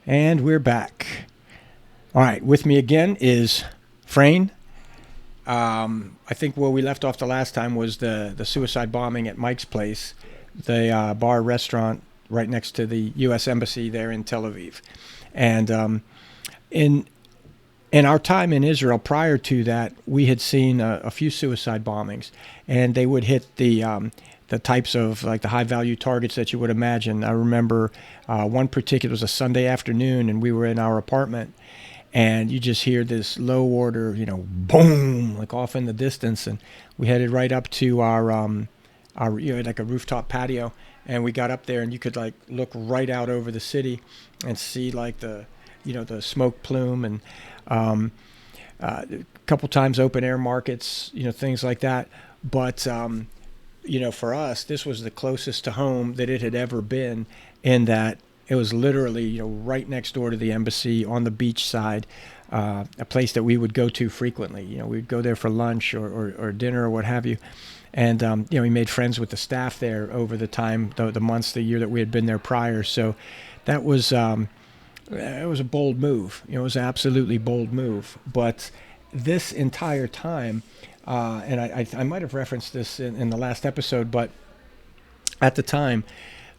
And we're back. All right, with me again is Frayne. I think where we left off the last time was the suicide bombing at Mike's place, the bar restaurant right next to the U.S. Embassy there in Tel Aviv. And in our time in Israel prior to that, we had seen a few suicide bombings, and they would hit the types of like the high value targets that you would imagine. I remember one particular was a Sunday afternoon, and we were in our apartment, and you just hear this low order, boom, like off in the distance, and we headed right up to our like a rooftop patio, and we got up there, and you could like look right out over the city and see like the smoke plume, and a couple times open air markets, things like that. But for us, this was the closest to home that it had ever been, in that it was literally, right next door to the embassy on the beach side, a place that we would go to frequently. We'd go there for lunch or dinner or what have you. And, we made friends with the staff there over the time, the months, the year that we had been there prior. So that was, it was a bold move. It was an absolutely bold move. But this entire time, and I might have referenced this in the last episode, but at the time,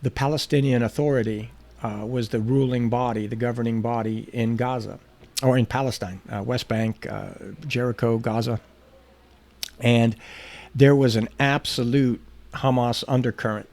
the Palestinian Authority was the ruling body, the governing body in Gaza, or in Palestine, West Bank, Jericho, Gaza. And there was an absolute Hamas undercurrent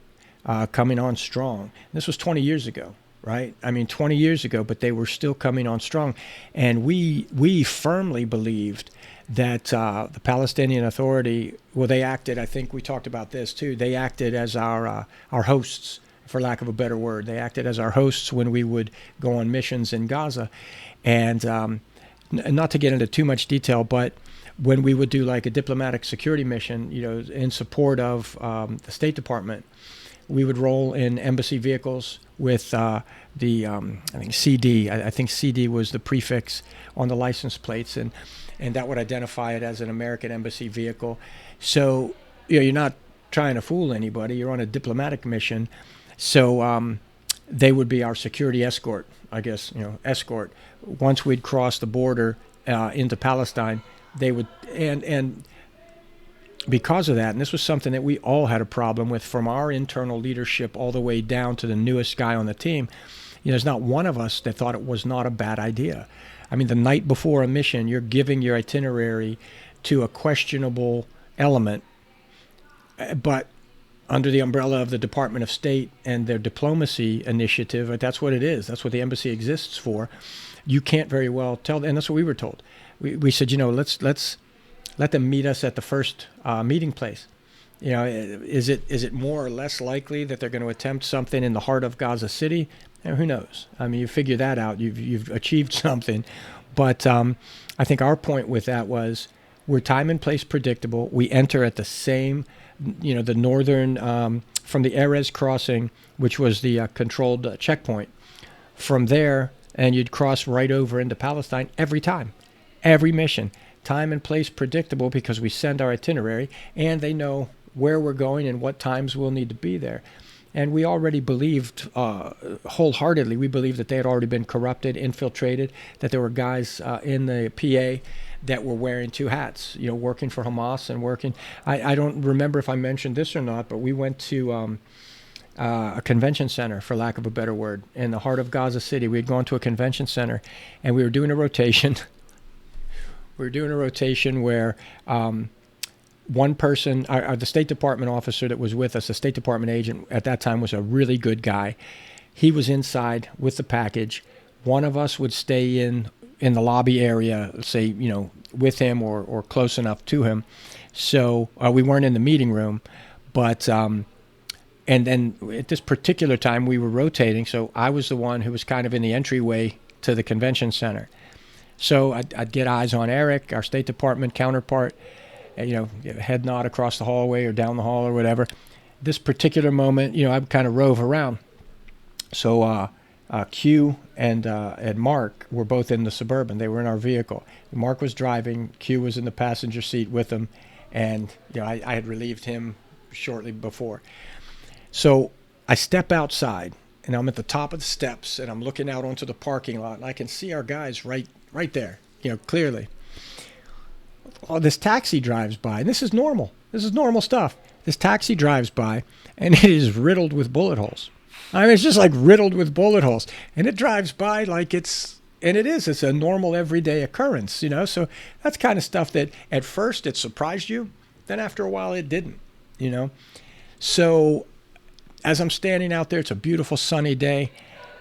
coming on strong. This was 20 years ago, right? 20 years ago, but they were still coming on strong. And we firmly believed that the Palestinian Authority, well, they acted, I think we talked about this too, they acted as our hosts, for lack of a better word. They acted as our hosts when we would go on missions in Gaza. And not to get into too much detail, but when we would do like a diplomatic security mission, in support of the State Department, we would roll in embassy vehicles with I think CD. I think CD was the prefix on the license plates, and that would identify it as an American embassy vehicle. So you're not trying to fool anybody. You're on a diplomatic mission. So they would be our security escort, I guess, escort. Once we'd cross the border into Palestine, they would, and because of that, and this was something that we all had a problem with, from our internal leadership all the way down to the newest guy on the team, there's not one of us that thought it was not a bad idea. The night before a mission, you're giving your itinerary to a questionable element, but under the umbrella of the Department of State and their diplomacy initiative, that's what it is. That's what the embassy exists for. You can't very well tell, and that's what we were told. We said, let's let them meet us at the first meeting place. Is it more or less likely that they're going to attempt something in the heart of Gaza City? Who knows? You figure that out. You've achieved something. But I think our point with that was, we're time and place predictable. We enter at the same, the northern, from the Erez crossing, which was the controlled checkpoint. From there, and you'd cross right over into Palestine every time, every mission. Time and place predictable, because we send our itinerary, and they know where we're going and what times we'll need to be there. And we already believed, wholeheartedly, we believed that they had already been corrupted, infiltrated, that there were guys in the PA that were wearing two hats, working for Hamas and working. I don't remember if I mentioned this or not, but we went to a convention center, for lack of a better word, in the heart of Gaza City. We had gone to a convention center, and we were doing a rotation. We were doing a rotation where one person, the State Department officer that was with us, the State Department agent at that time, was a really good guy. He was inside with the package. One of us would stay in the lobby area, say, with him or close enough to him. So we weren't in the meeting room, but and then at this particular time we were rotating. So I was the one who was kind of in the entryway to the convention center. So I'd get eyes on Eric, our State Department counterpart, head nod across the hallway or down the hall or whatever. This particular moment, I'd kind of rove around. So Q and Mark were both in the Suburban. They were in our vehicle. Mark was driving. Q was in the passenger seat with him, and I had relieved him shortly before. So I step outside, and I'm at the top of the steps, and I'm looking out onto the parking lot, and I can see our guys right there, clearly. Oh, this taxi drives by, and this is normal. This is normal stuff. This taxi drives by, and it is riddled with bullet holes. I mean, it's just like riddled with bullet holes, and it drives by like it's a normal everyday occurrence, So that's kind of stuff that at first it surprised you, then after a while it didn't, So as I'm standing out there, it's a beautiful sunny day,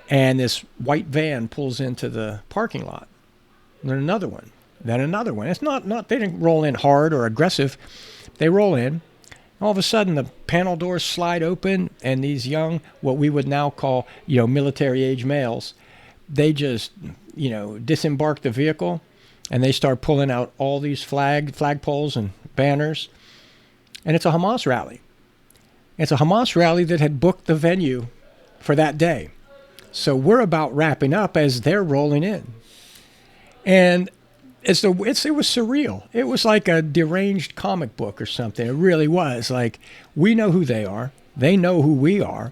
and this white van pulls into the parking lot. And then another one. It's not they didn't roll in hard or aggressive. They roll in. All of a sudden, the panel doors slide open, and these young, what we would now call, military-age males, they just, disembark the vehicle, and they start pulling out all these flagpoles and banners, and it's a Hamas rally. It's a Hamas rally that had booked the venue for that day. So we're about wrapping up as they're rolling in. And it was surreal. It was like a deranged comic book or something. It really was. Like, we know who they are. They know who we are.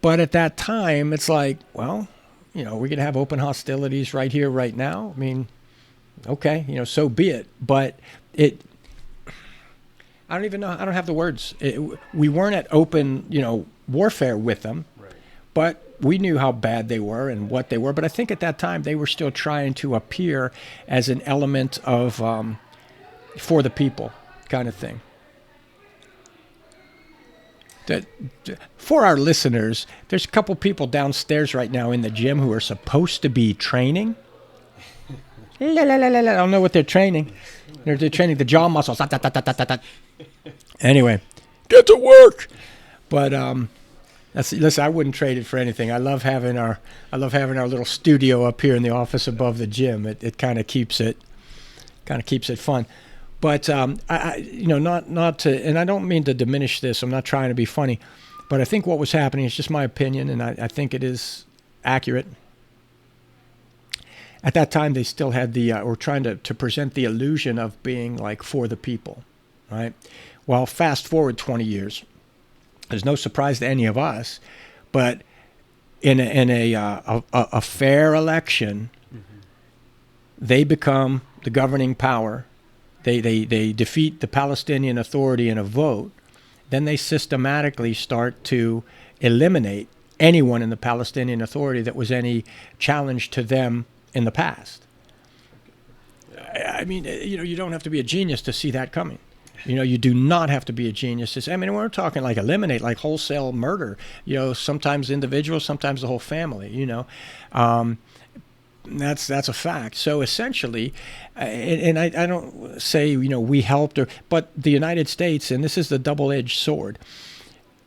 But at that time, it's like, well, we could have open hostilities right here, right now. I mean, okay, so be it. But I don't even know. I don't have the words. We weren't at open, warfare with them. Right. But we knew how bad they were and what they were. But I think at that time they were still trying to appear as an element of for the people kind of thing. For our listeners, there's a couple people downstairs right now in the gym who are supposed to be training. I don't know what they're training. They're training the jaw muscles. Anyway, get to work. But listen, I wouldn't trade it for anything. I love having our little studio up here in the office above the gym. It kind of keeps it fun. But not to, and I don't mean to diminish this. I'm not trying to be funny, but I think what was happening is just my opinion, and I think it is accurate. At that time, they still had or trying to present the illusion of being like for the people, right? Well, fast forward 20 years. There's no surprise to any of us, but in a fair election, they become the governing power. They defeat the Palestinian Authority in a vote. Then they systematically start to eliminate anyone in the Palestinian Authority that was any challenge to them in the past. I mean, you don't have to be a genius to see that coming. You do not have to be a genius. I mean, we're talking like eliminate, like wholesale murder. Sometimes individuals, sometimes the whole family. That's a fact. So essentially, and I don't say we helped, but the United States, and this is the double-edged sword.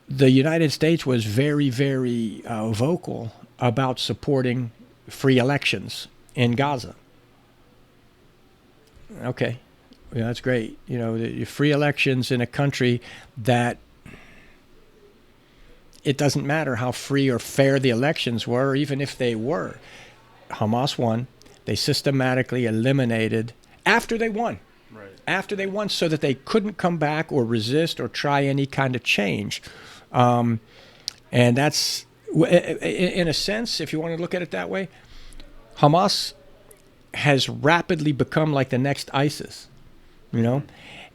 The United States was very, very vocal about supporting free elections in Gaza. Okay. That's great. The free elections in a country that it doesn't matter how free or fair the elections were, or even if they were. Hamas won. They systematically eliminated after they won. Right. After they won, so that they couldn't come back or resist or try any kind of change. And that's, in a sense, if you want to look at it that way, Hamas has rapidly become like the next ISIS.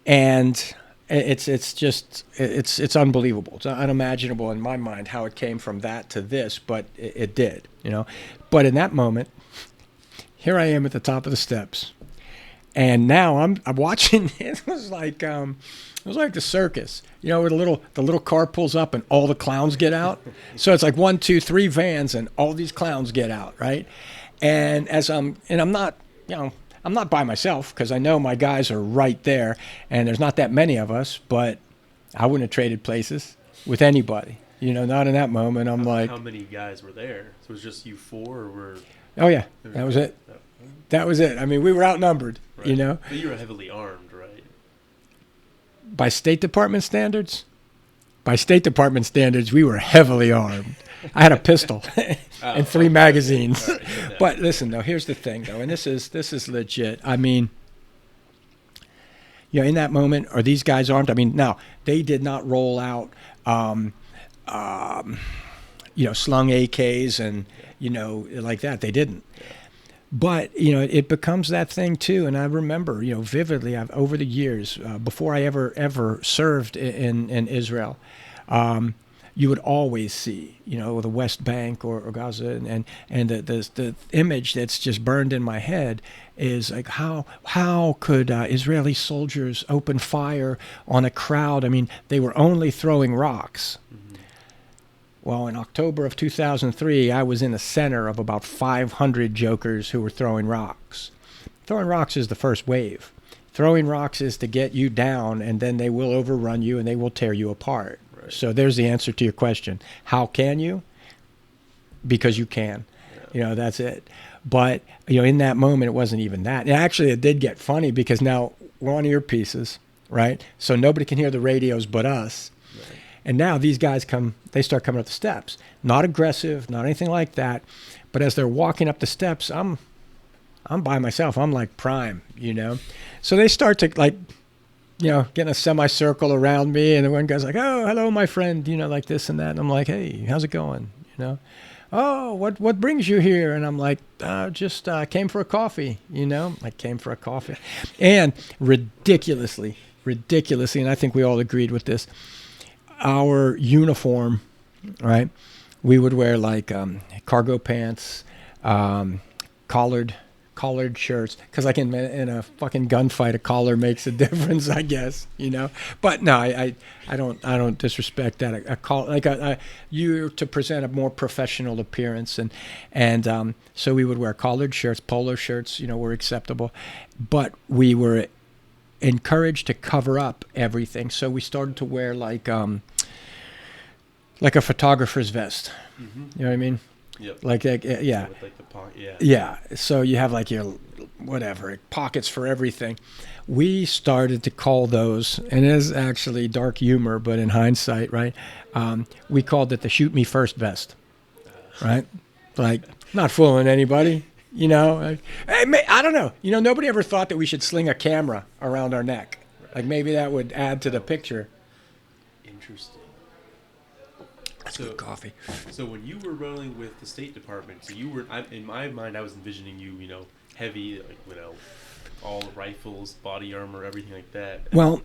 And it's unbelievable. It's unimaginable in my mind how it came from that to this, but it did, But in that moment, here I am at the top of the steps, and now I'm watching. It was like the circus, where the little car pulls up and all the clowns get out. So it's like 1, 2, 3 vans and all these clowns get out, right? And I'm not by myself, because I know my guys are right there, and there's not that many of us, but I wouldn't have traded places with anybody. Not in that moment. I'm like... How many guys were there? So it was just you 4, or were... Oh, yeah. That was it. That was it. I mean, we were outnumbered, right. But you were heavily armed, right? By State Department standards? By State Department standards, we were heavily armed. I had a pistol and 3 magazines. Right. But listen, though, here's the thing, though, and this is legit. I mean, in that moment, are these guys armed? I mean, now, they did not roll out slung AKs and, like that. They didn't. But, it becomes that thing too. And I remember, vividly, over the years, before I ever served in Israel, you would always see, the West Bank or Gaza, and the image that's just burned in my head is like how could Israeli soldiers open fire on a crowd? I mean, they were only throwing rocks. Mm-hmm. Well, in October of 2003, I was in the center of about 500 jokers who were throwing rocks. Throwing rocks is the first wave. Throwing rocks is to get you down, and then they will overrun you and they will tear you apart. So there's the answer to your question. How can you? Because you can. Yeah. That's it. But, in that moment, it wasn't even that. And actually, it did get funny because now we're on earpieces, right? So nobody can hear the radios but us. Right. And now these guys they start coming up the steps. Not aggressive, not anything like that. But as they're walking up the steps, I'm by myself. I'm like prime, So they start to getting a semicircle around me, and the one guy's like, "Oh, hello, my friend," like this and that. And I'm like, "Hey, how's it going?" "Oh, what brings you here?" And I'm like, "Just came for a coffee," I came for a coffee. And ridiculously, and I think we all agreed with this, our uniform, right? We would wear like cargo pants, collared shirts, because like in a fucking gunfight, a collar makes a difference, I guess, But no, I don't disrespect that. A collar, like you to present a more professional appearance, and so we would wear collared shirts, polo shirts, were acceptable, but we were encouraged to cover up everything. So we started to wear like a photographer's vest. Mm-hmm. You know what I mean? Yep. Like yeah. With like the pocket, yeah. Yeah. So you have like your pockets for everything. We started to call those, and it is actually dark humor, but in hindsight, right? We called it the "shoot me first" vest, right? Like not fooling anybody, Hey, I don't know. Nobody ever thought that we should sling a camera around our neck. Like maybe that would add to the picture. Interesting. That's good coffee. So when you were rolling with the State Department, so you were, in my mind, I was envisioning you, heavy, like, all rifles, body armor, everything like that. Well,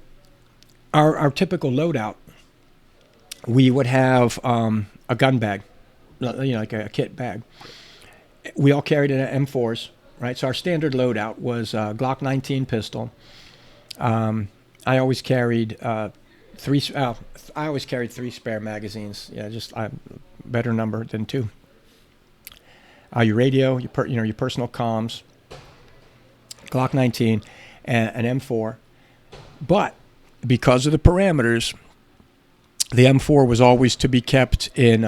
our typical loadout, we would have a gun bag, like a kit bag. We all carried an M4s, right? So our standard loadout was a Glock 19 pistol. I always carried three spare magazines. Yeah, just better number than two. Your radio, your personal comms, Glock 19, and an M4. But because of the parameters, the M4 was always to be kept in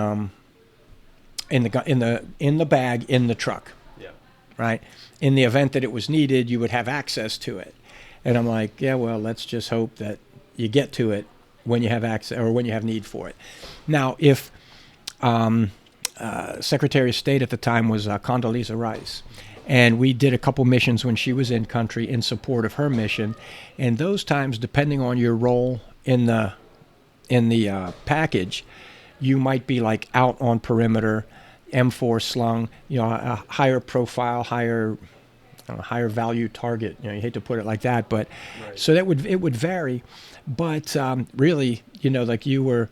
the bag in the truck. Yeah. Right. In the event that it was needed, you would have access to it. And I'm like, yeah, well, let's just hope that you get to it when you have access or when you have need for it. Now, if Secretary of State at the time was Condoleezza Rice, and we did a couple missions when she was in country in support of her mission, and those times, depending on your role in the package, you might be like out on perimeter, M4 slung, a higher profile, higher value target. You hate to put it like that, but right. So it would vary. But really, like you were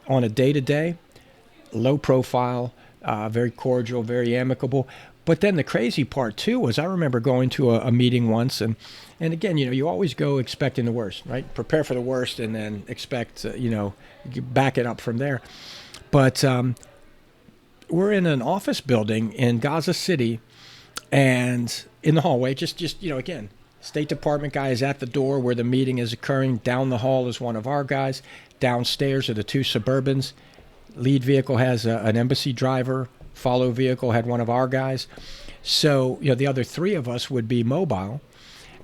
on a day-to-day, low profile, very cordial, very amicable. But then the crazy part too was I remember going to a meeting once, and again, you always go expecting the worst, right? Prepare for the worst, and then expect, you back it up from there. But we're in an office building in Gaza City, and in the hallway, just again, State Department guy is at the door where the meeting is occurring. Down the hall is one of our guys. Downstairs are the two Suburbans. Lead vehicle has an embassy driver. Follow vehicle had one of our guys. So, the other three of us would be mobile.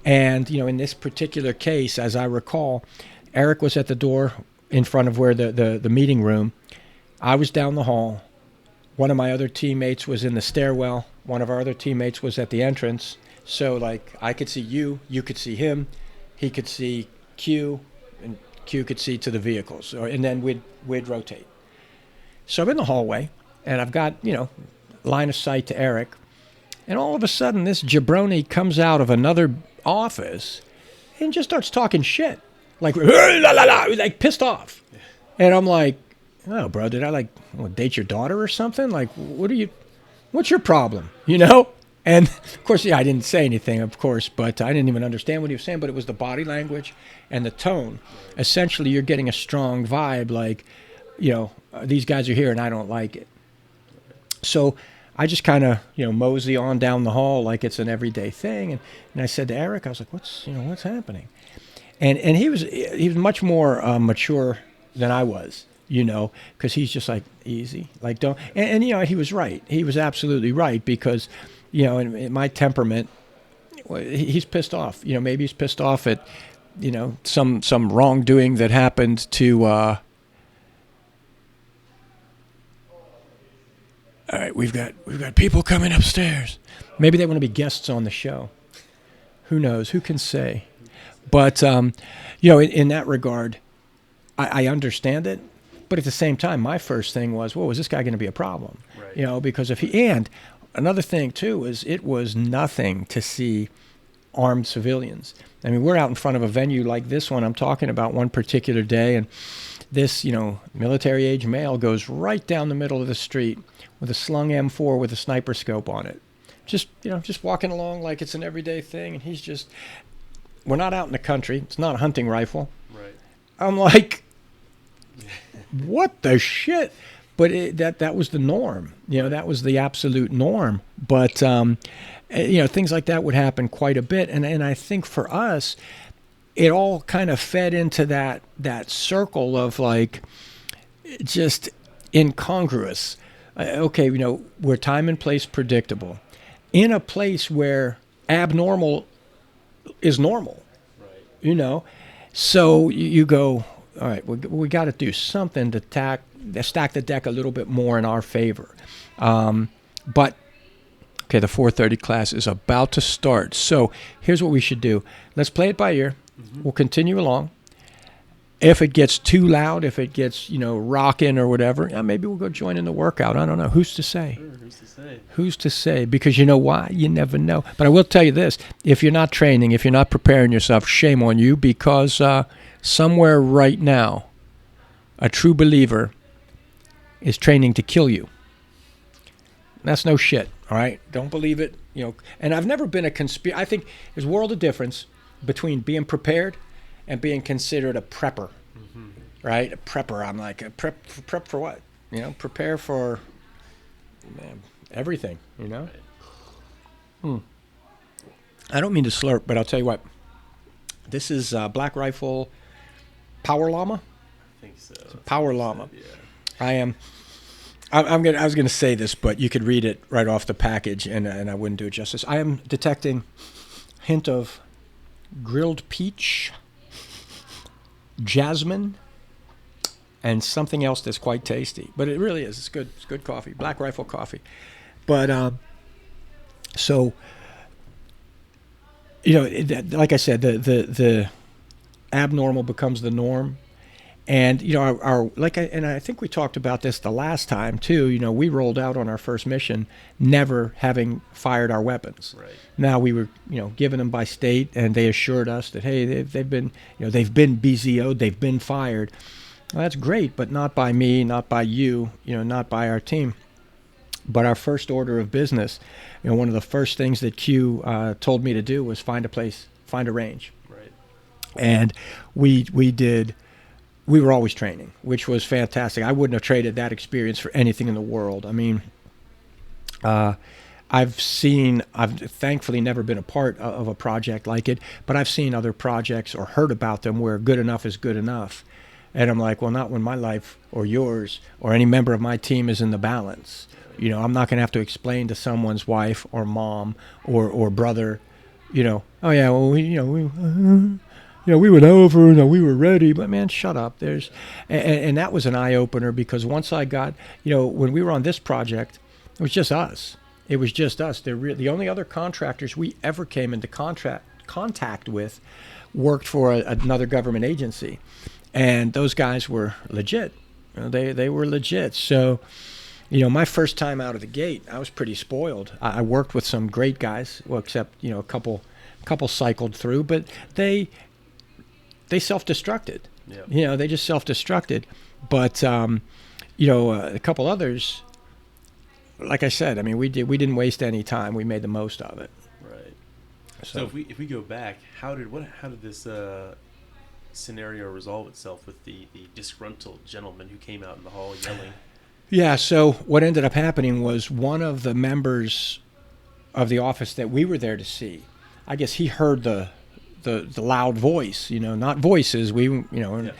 And, in this particular case, as I recall, Eric was at the door in front of where the meeting room. I was down the hall. One of my other teammates was in the stairwell. One of our other teammates was at the entrance. So, like, I could see you could see him, he could see Q, and Q could see to the vehicles. And then we'd rotate. So I'm in the hallway, and I've got, line of sight to Eric. And all of a sudden, this jabroni comes out of another office and just starts talking shit. Like, like pissed off. And I'm like, oh, bro, did I date your daughter or something? Like, what's your problem? And of course, I didn't say anything, of course, but I didn't even understand what he was saying, but it was the body language and the tone. Essentially, you're getting a strong vibe like, these guys are here and I don't like it. So I just kind of, mosey on down the hall like it's an everyday thing. And I said to Eric, I was like, what's happening? And he was much more mature than I was, because he's just like, easy, like don't. And he was right. He was absolutely right because, in my temperament, he's pissed off. Maybe he's pissed off at, some wrongdoing that happened to. All right, we've got people coming upstairs. Maybe they want to be guests on the show. Who knows? Who can say? But in that regard, I understand it. But at the same time, my first thing was, well, is this guy going to be a problem? Right. Because and another thing too is it was nothing to see armed civilians. I mean, we're out in front of a venue like this one I'm talking about one particular day, and this, military age male goes right down the middle of the street with a slung M4 with a sniper scope on it. Just walking along like it's an everyday thing, and we're not out in the country. It's not a hunting rifle. Right. I'm like, what the shit? But that was the norm. That was the absolute norm. But, things like that would happen quite a bit. And I think for us, it all kind of fed into that circle of like just incongruous. Okay, we're time and place predictable. In a place where abnormal is normal. Right. So you go, all right, we got to do something to stack the deck a little bit more in our favor. But, okay, the 4:30 class is about to start. So here's what we should do. Let's play it by ear. Mm-hmm. We'll continue along. If it gets too loud, if it gets, rocking or whatever, maybe we'll go join in the workout. I don't know. Who's to say? Sure, who's to say? Who's to say? Because you know why? You never know. But I will tell you this. If you're not training, if you're not preparing yourself, shame on you, because somewhere right now, a true believer is training to kill you. That's no shit, all right? Don't believe it. And I've never been I think there's a world of difference between being prepared and being considered a prepper, mm-hmm. right? A prepper. I'm like, prep for what? Prepare for everything, Right. I don't mean to slurp, but I'll tell you what. This is Black Rifle Power Llama. I think so. It's a Power Llama. Yeah. I was gonna say this, but you could read it right off the package, and I wouldn't do it justice. I am detecting hint of grilled peach, jasmine, and something else that's quite tasty. But it really is. It's good. It's good coffee. Black Rifle coffee. But so like I said, the abnormal becomes the norm. And I think we talked about this the last time too. We rolled out on our first mission, never having fired our weapons. Right. Now we were, given them by state, and they assured us that hey, they've been BZO'd, they've been fired. Well, that's great, but not by me, not by you, not by our team. But our first order of business, one of the first things that Q told me to do was find a range. Right. And we did. We were always training, which was fantastic. I wouldn't have traded that experience for anything in the world. I mean, I've thankfully never been a part of a project like it, but I've seen other projects or heard about them where good enough is good enough. And I'm like, well, not when my life or yours or any member of my team is in the balance. I'm not going to have to explain to someone's wife or mom or brother, oh yeah, well, we went over and we were ready, but man, shut up. And that was an eye opener, because once I got, when we were on this project, it was just us. The only other contractors we ever came into contact with worked for another government agency, and those guys were legit. They were legit. So My first time out of the gate, I was pretty spoiled. I worked with some great guys, well, except a couple cycled through, but they self-destructed. Yeah. They just self-destructed. But a couple others, like I said, I mean, we didn't waste any time. We made the most of it. Right. So if we go back, how did this scenario resolve itself with the disgruntled gentleman who came out in the hall yelling? Yeah, so what ended up happening was one of the members of the office that we were there to see, I guess he heard the loud voice, not voices. Yeah,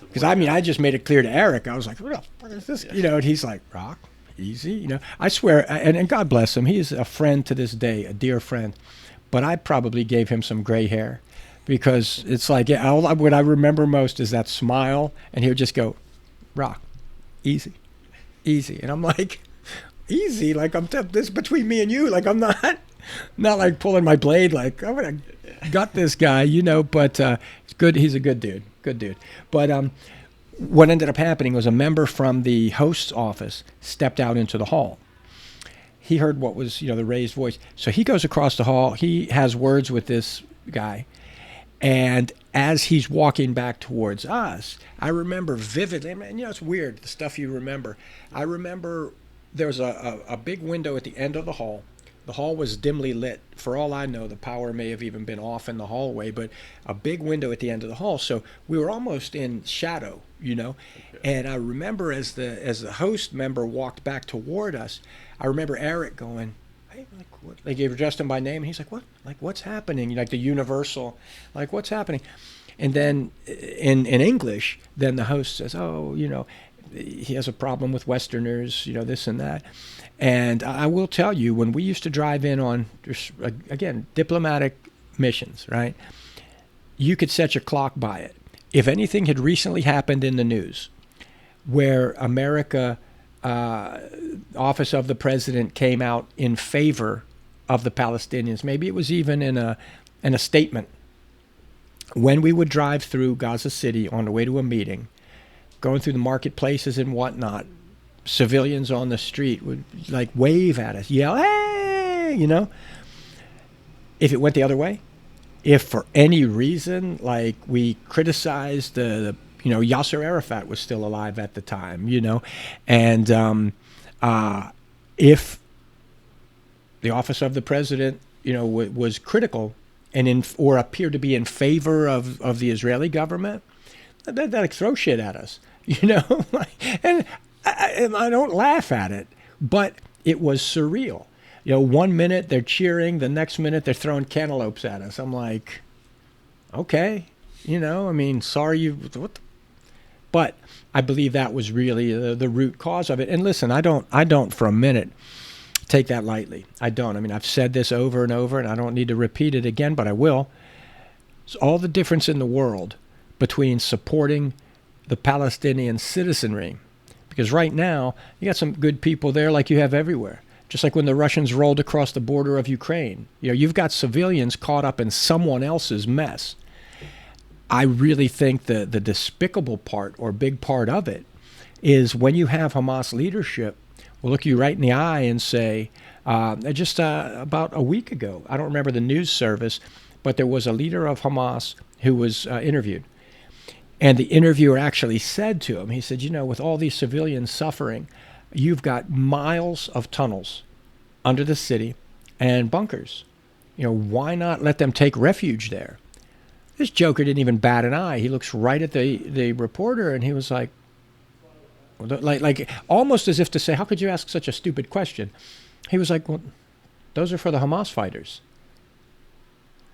because I just made it clear to Eric. I was like, what the fuck is this? Yeah. And he's like, Rock, easy. I swear, and God bless him. He is a friend to this day, a dear friend. But I probably gave him some gray hair because it's like, what I remember most is that smile. And he would just go, Rock, easy. And I'm like, easy? Like this between me and you. Like I'm not like pulling my blade. Like I'm going to gut this guy, but it's good. He's a good dude. But what ended up happening was a member from the host's office stepped out into the hall. He heard what was, the raised voice. So he goes across the hall. He has words with this guy. And as he's walking back towards us, I remember vividly, and it's weird, the stuff you remember. I remember there was a big window at the end of the hall. The hall was dimly lit. For all I know, the power may have even been off in the hallway, but a big window at the end of the hall. So we were almost in shadow, Okay. And I remember as the host member walked back toward us, I remember Eric going, hey, like what? Like he addressed him by name, and he's like, what? Like what's happening? Like the universal, like what's happening? And then in English, then the host says, oh, he has a problem with Westerners, this and that. And I will tell you, when we used to drive in on, again, diplomatic missions, right, you could set your clock by it. If anything had recently happened in the news where America, Office of the President came out in favor of the Palestinians, maybe it was even in a statement, when we would drive through Gaza City on the way to a meeting, going through the marketplaces and whatnot, civilians on the street would like wave at us, yell, hey, If it went the other way, if for any reason, like we criticized Yasser Arafat was still alive at the time, and if the office of the president, was critical and or appeared to be in favor of the Israeli government, they'd throw shit at us, and I don't laugh at it, but it was surreal. 1 minute they're cheering, the next minute they're throwing cantaloupes at us. I'm like, okay, sorry but I believe that was really the root cause of it. And listen, I don't for a minute take that lightly. I don't. I mean, I've said this over and over, and I don't need to repeat it again, but I will. It's all the difference in the world between supporting the Palestinian citizenry, because right now you got some good people there like you have everywhere. Just like when the Russians rolled across the border of Ukraine, you've got civilians caught up in someone else's mess. I really think the despicable part or big part of it is when you have Hamas leadership will look you right in the eye and say, about a week ago, I don't remember the news service, but there was a leader of Hamas who was interviewed. And the interviewer actually said to him, he said, with all these civilians suffering, you've got miles of tunnels under the city and bunkers. Why not let them take refuge there? This joker didn't even bat an eye. He looks right at the reporter, and he was like almost as if to say, how could you ask such a stupid question? He was like, well, those are for the Hamas fighters.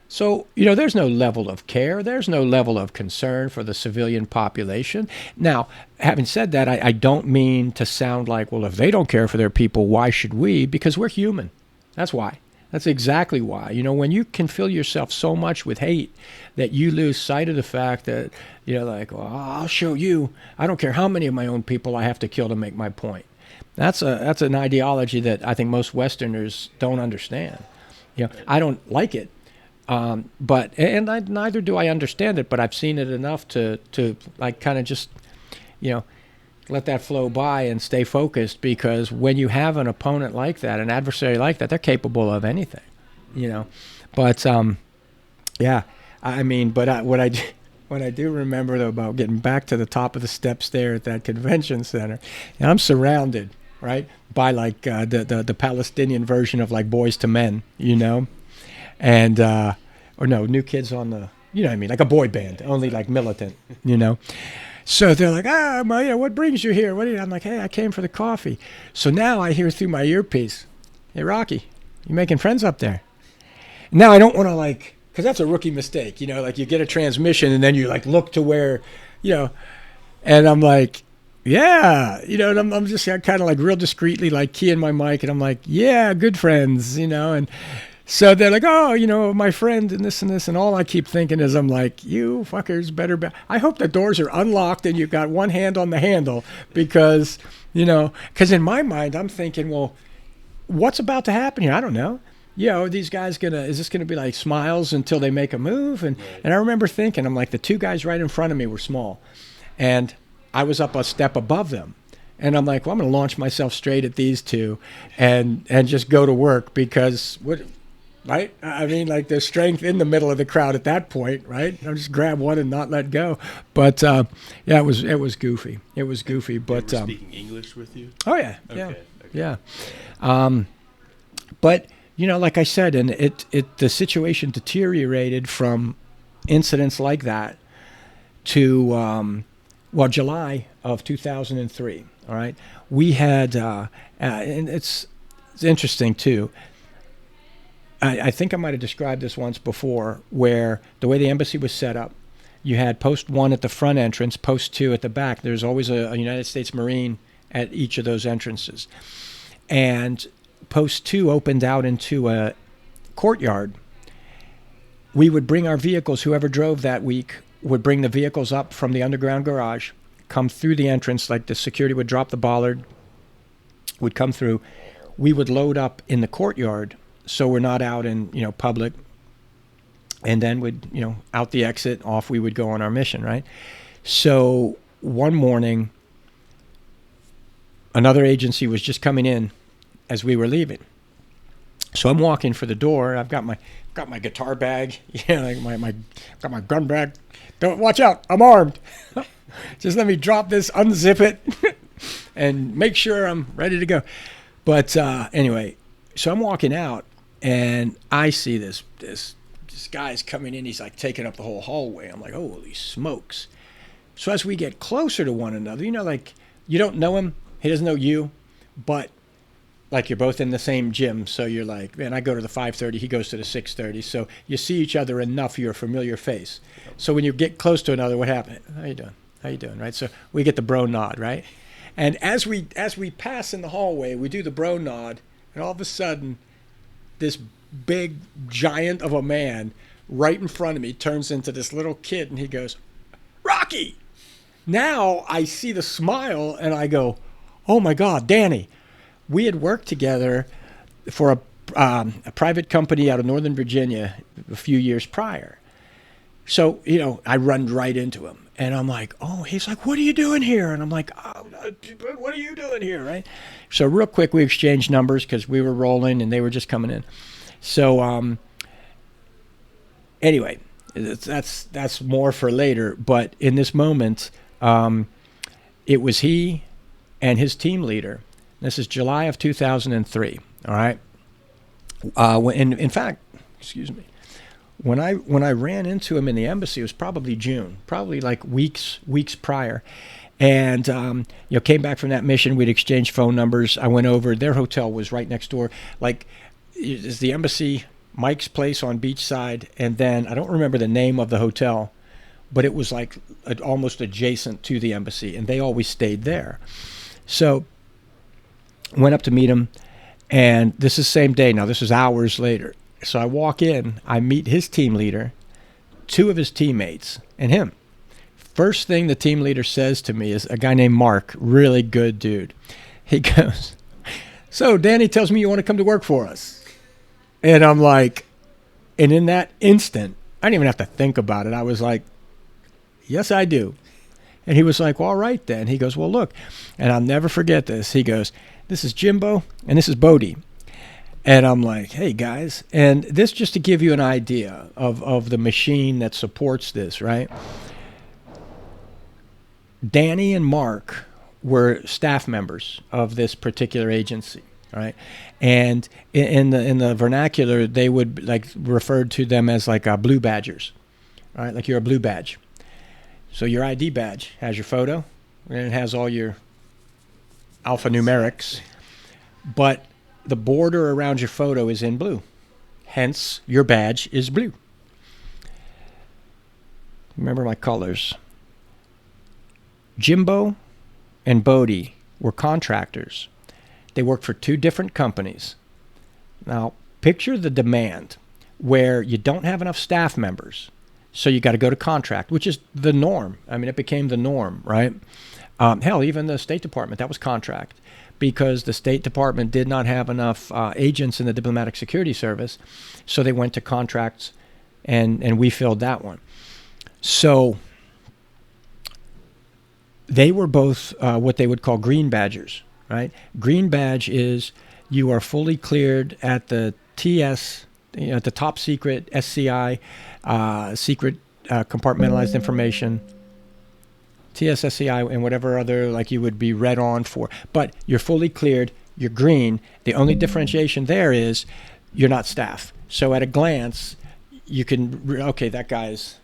So, there's no level of care. There's no level of concern for the civilian population. Now, having said that, I don't mean to sound like, well, if they don't care for their people, why should we? Because we're human. That's why. That's exactly why. When you can fill yourself so much with hate that you lose sight of the fact that, well, I'll show you. I don't care how many of my own people I have to kill to make my point. That's an ideology that I think most Westerners don't understand. I don't like it. Neither do I understand it, but I've seen it enough to like kind of just, let that flow by and stay focused, because when you have an opponent like that, an adversary like that, they're capable of anything, you know. But yeah, I mean, but what I do remember though about getting back to the top of the steps there at that convention center, and I'm surrounded, right, by like the Palestinian version of like Boys to Men, you know, and or no, New Kids on the, you know what I mean, like a boy band, only like militant, you know. So they're like, what brings you here? I'm like, hey, I came for the coffee. So now I hear through my earpiece, hey, Rocky, you making friends up there? Now I don't want to like, because that's a rookie mistake, you know, like you get a transmission and then you like look to where, you know, and I'm like, yeah, you know, and I'm just kind of like real discreetly like keying my mic, and I'm like, yeah, good friends, you know, and so they're like, oh, you know, my friend and this, and all I keep thinking is, I'm like, you fuckers better be. I hope the doors are unlocked and you've got one hand on the handle, because, you know, because in my mind, I'm thinking, well, what's about to happen here? I don't know. You know, these guys is this gonna be like smiles until they make a move? And I remember thinking, I'm like, the two guys right in front of me were small, and I was up a step above them. And I'm like, well, I'm going to launch myself straight at these two and just go to work, because what, right? I mean, like there's strength in the middle of the crowd at that point, right? I'll just grab one and not let go. But yeah, it was goofy. It was goofy. But they were speaking English with you? Oh yeah, Okay. yeah. But you know, like I said, and the situation deteriorated from incidents like that to July of 2003. All right, we had, and it's interesting too. I think I might have described this once before, where the way the embassy was set up, you had post 1 at the front entrance, post 2 at the back. There's always a United States Marine at each of those entrances. And post 2 opened out into a courtyard. We would bring our vehicles, whoever drove that week would bring the vehicles up from the underground garage, come through the entrance, like the security would drop the bollard, would come through. We would load up in the courtyard, so we're not out in, you know, public, and then would, you know, out the exit, off we would go on our mission, right? So one morning, another agency was just coming in as we were leaving. So I'm walking for the door. I've got my guitar bag, like got my gun bag. Don't, watch out, I'm armed. Just let me drop this, unzip it, and make sure I'm ready to go. But anyway, so I'm walking out, and I see this guy's coming in. He's like taking up the whole hallway. I'm like, holy smokes. So as we get closer to one another, you know, like you don't know him, he doesn't know you, but like you're both in the same gym. So you're like, man, I go to the 5:30, he goes to the 6:30. So you see each other enough, you're a familiar face. So when you get close to another, what happened? How you doing? How you doing? Right? So we get the bro nod, right? And as we pass in the hallway, we do the bro nod, and all of a sudden, this big giant of a man right in front of me turns into this little kid, and he goes, Rocky! Now I see the smile, and I go, oh my God, Danny. We had worked together for a private company out of Northern Virginia a few years prior. So, you know, I run right into him. And I'm like, oh, he's like, what are you doing here? And I'm like, oh, what are you doing here, right? So real quick, we exchanged numbers because we were rolling and they were just coming in. So anyway, that's more for later. But in this moment, it was he and his team leader. This is July of 2003, all right? In fact, excuse me, when I ran into him in the embassy, it was probably June, probably like weeks prior. And, you know, came back from that mission. We'd exchanged phone numbers. I went over. Their hotel was right next door. Like, is the embassy, Mike's place on Beachside, and then I don't remember the name of the hotel, but it was like almost adjacent to the embassy, and they always stayed there. So went up to meet him, and this is the same day. Now, this is hours later. So I walk in, I meet his team leader, two of his teammates, and him. First thing the team leader says to me is a guy named Mark, really good dude. He goes, so Danny tells me you want to come to work for us. And I'm like, and in that instant, I didn't even have to think about it. I was like, yes, I do. And he was like, well, all right then. He goes, well, look, and I'll never forget this. He goes, this is Jimbo and this is Bodie. And I'm like, hey, guys. And this just to give you an idea of the machine that supports this, right? Danny and Mark were staff members of this particular agency, right? And in the vernacular, they would like referred to them as like blue badgers, right? Like you're a blue badge. So your ID badge has your photo, and it has all your alphanumerics, but the border around your photo is in blue. Hence, your badge is blue. Remember my colors. Jimbo and Bodie were contractors. They worked for two different companies. Now, picture the demand where you don't have enough staff members, so you got to go to contract, which is the norm. I mean, it became the norm, right? Hell, even the State Department, that was contract, because the State Department did not have enough agents in the Diplomatic Security Service, so they went to contracts, and we filled that one. So they were both what they would call green badgers, right? Green badge is you are fully cleared at the TS, at the top secret SCI, secret compartmentalized information, TSSCI, and whatever other like you would be read on for. But you're fully cleared, you're green. The only differentiation there is you're not staff. So at a glance, you can, okay, that guy's,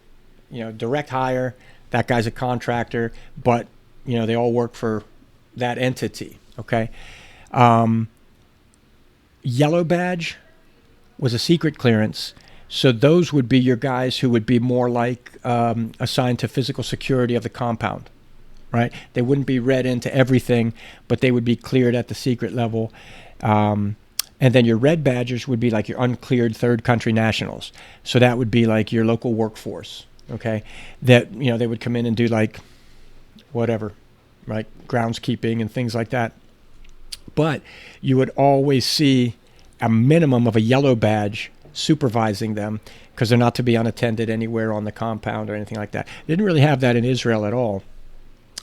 direct hire, that guy's a contractor, but, they all work for that entity, okay? Yellow badge was a secret clearance. So those would be your guys who would be more like assigned to physical security of the compound, right? They wouldn't be read into everything, but they would be cleared at the secret level. And then your red badgers would be like your uncleared third country nationals. So that would be like your local workforce, okay? That, they would come in and do like whatever, right? Groundskeeping and things like that. But you would always see a minimum of a yellow badge supervising them, because they're not to be unattended anywhere on the compound or anything like that. They didn't really have that in Israel at all.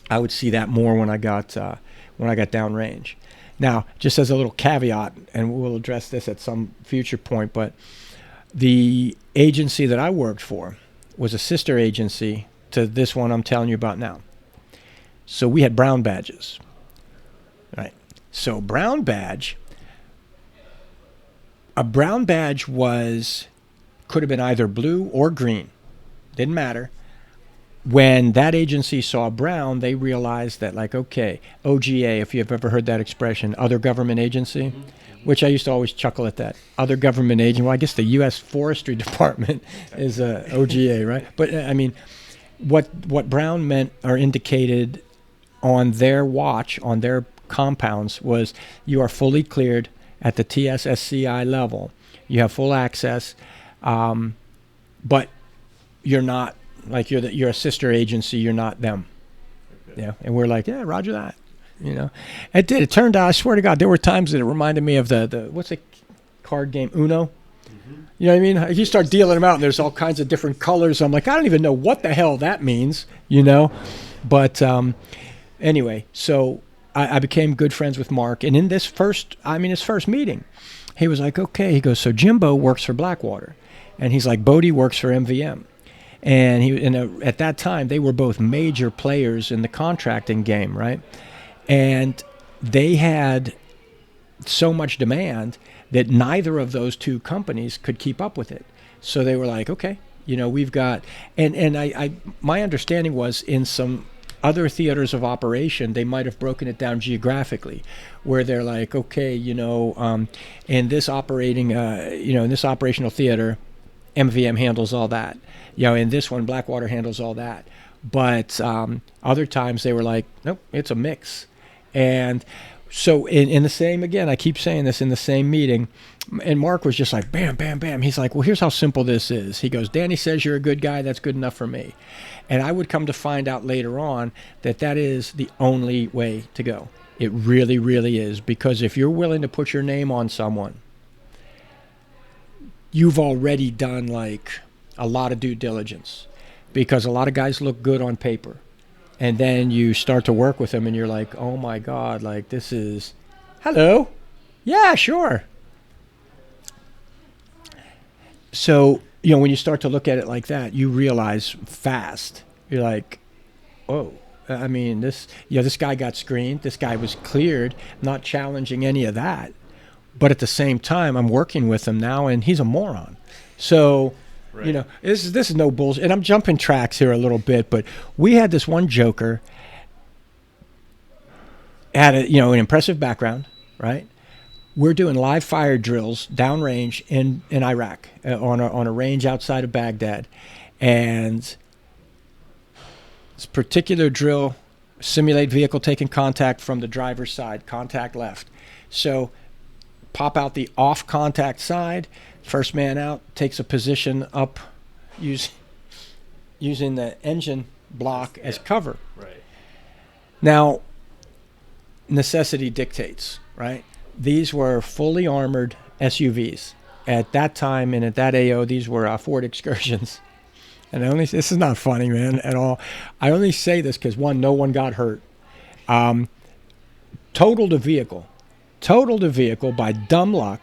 I would see that more when I got downrange. Now, just as a little caveat, and we'll address this at some future point, but the agency that I worked for was a sister agency to this one I'm telling you about now. So we had brown badges, right? So brown badge. A brown badge could have been either blue or green. Didn't matter. When that agency saw brown, they realized that, like, okay, OGA, if you've ever heard that expression, other government agency, which I used to always chuckle at that. Other government agency. Well, I guess the U.S. Forestry Department is OGA, right? But, I mean, what brown meant or indicated on their watch, on their compounds, was you are fully cleared at the TSSCI level. You have full access, but you're not, like, you're a sister agency, you're not them. Okay. Yeah, and we're like, yeah, roger that. It did. It turned out, I swear to God, there were times that it reminded me of the what's the card game, Uno? Mm-hmm. You know what I mean? You start dealing them out, and there's all kinds of different colors. I'm like, I don't even know what the hell that means, But anyway, so I became good friends with Mark, and in his first meeting, he was like, okay, he goes, so Jimbo works for Blackwater, and he's like, Bodie works for MVM. And at that time, they were both major players in the contracting game, right? And they had so much demand that neither of those two companies could keep up with it. So they were like, okay, we've got, and my understanding was in some other theaters of operation, they might have broken it down geographically, where they're like, okay, in this operational theater, MVM handles all that. In this one, Blackwater handles all that. But other times they were like, nope, it's a mix. And so in the same, again, I keep saying this, in the same meeting, and Mark was just like, bam, bam, bam. He's like, well, here's how simple this is. He goes, Danny says you're a good guy. That's good enough for me. And I would come to find out later on that is the only way to go. It really, really is. Because if you're willing to put your name on someone, you've already done like a lot of due diligence. Because a lot of guys look good on paper. And then you start to work with them, and you're like, oh my God, like this is, hello, yeah, sure. So, when you start to look at it like that, you realize fast. You're like, whoa. I mean, this guy got screened. This guy was cleared, not challenging any of that. But at the same time, I'm working with him now, and he's a moron. So, Right. this is no bullshit. And I'm jumping tracks here a little bit, but we had this one joker, had an impressive background, right? We're doing live fire drills downrange in Iraq on a range outside of Baghdad, and this particular drill simulate vehicle taking contact from the driver's side, contact left. So pop out the off contact side. First man out takes a position up, using the engine block as cover. Right. Now, necessity dictates, right? These were fully armored SUVs. At that time and at that AO, these were Ford Excursions. And this is not funny, man, at all. I only say this because, one, no one got hurt. Totaled the vehicle by dumb luck,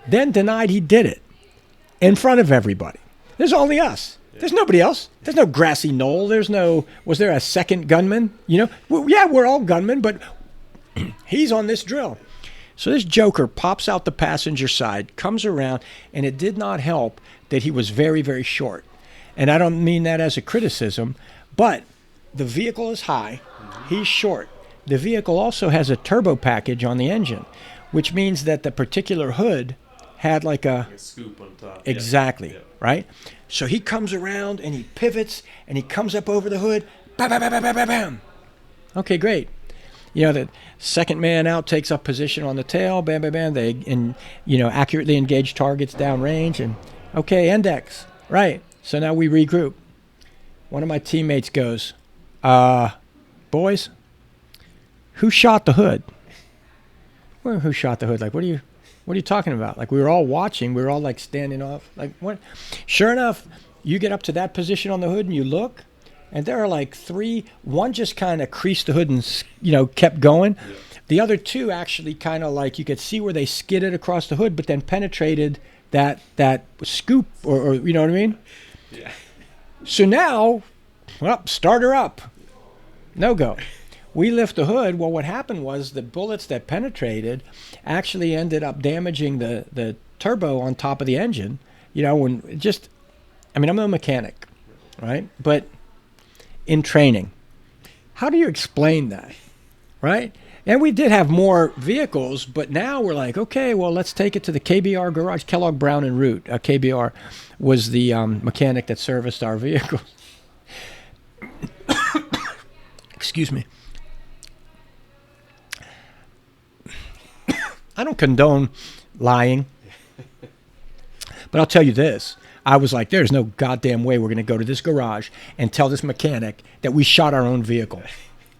then denied he did it in front of everybody. There's only us. There's nobody else. There's no grassy knoll. Was there a second gunman? We're all gunmen, but he's on this drill. So this joker pops out the passenger side, comes around, and it did not help that he was very, very short. And I don't mean that as a criticism, but the vehicle is high, he's short. The vehicle also has a turbo package on the engine, which means that the particular hood had like a scoop on top. Exactly, Yeah. right? So he comes around and he pivots and he comes up over the hood. Bam, bam, bam, bam, bam, bam, bam. Okay, great. The second man out takes up position on the tail. Bam, bam, bam. They accurately engage targets downrange. And okay, index. Right. So now we regroup. One of my teammates goes, boys, who shot the hood? Well, who shot the hood? Like, what are you talking about? Like, we were all watching. We were all like standing off. Like, what? Sure enough, you get up to that position on the hood and you look, and there are like three. One just kind of creased the hood and kept going. Yeah. The other two actually kind of like you could see where they skidded across the hood, but then penetrated that scoop, or you know what I mean? Yeah. So now, start her up. No go. We lift the hood. Well, what happened was the bullets that penetrated actually ended up damaging the turbo on top of the engine. I'm a mechanic, right? But in training, how do you explain that, right? And we did have more vehicles, but now we're like, okay, well, let's take it to the KBR garage. Kellogg, Brown, and Root. KBR was the mechanic that serviced our vehicles. Excuse me. I don't condone lying, but I'll tell you this. I was like, there's no goddamn way we're going to go to this garage and tell this mechanic that we shot our own vehicle,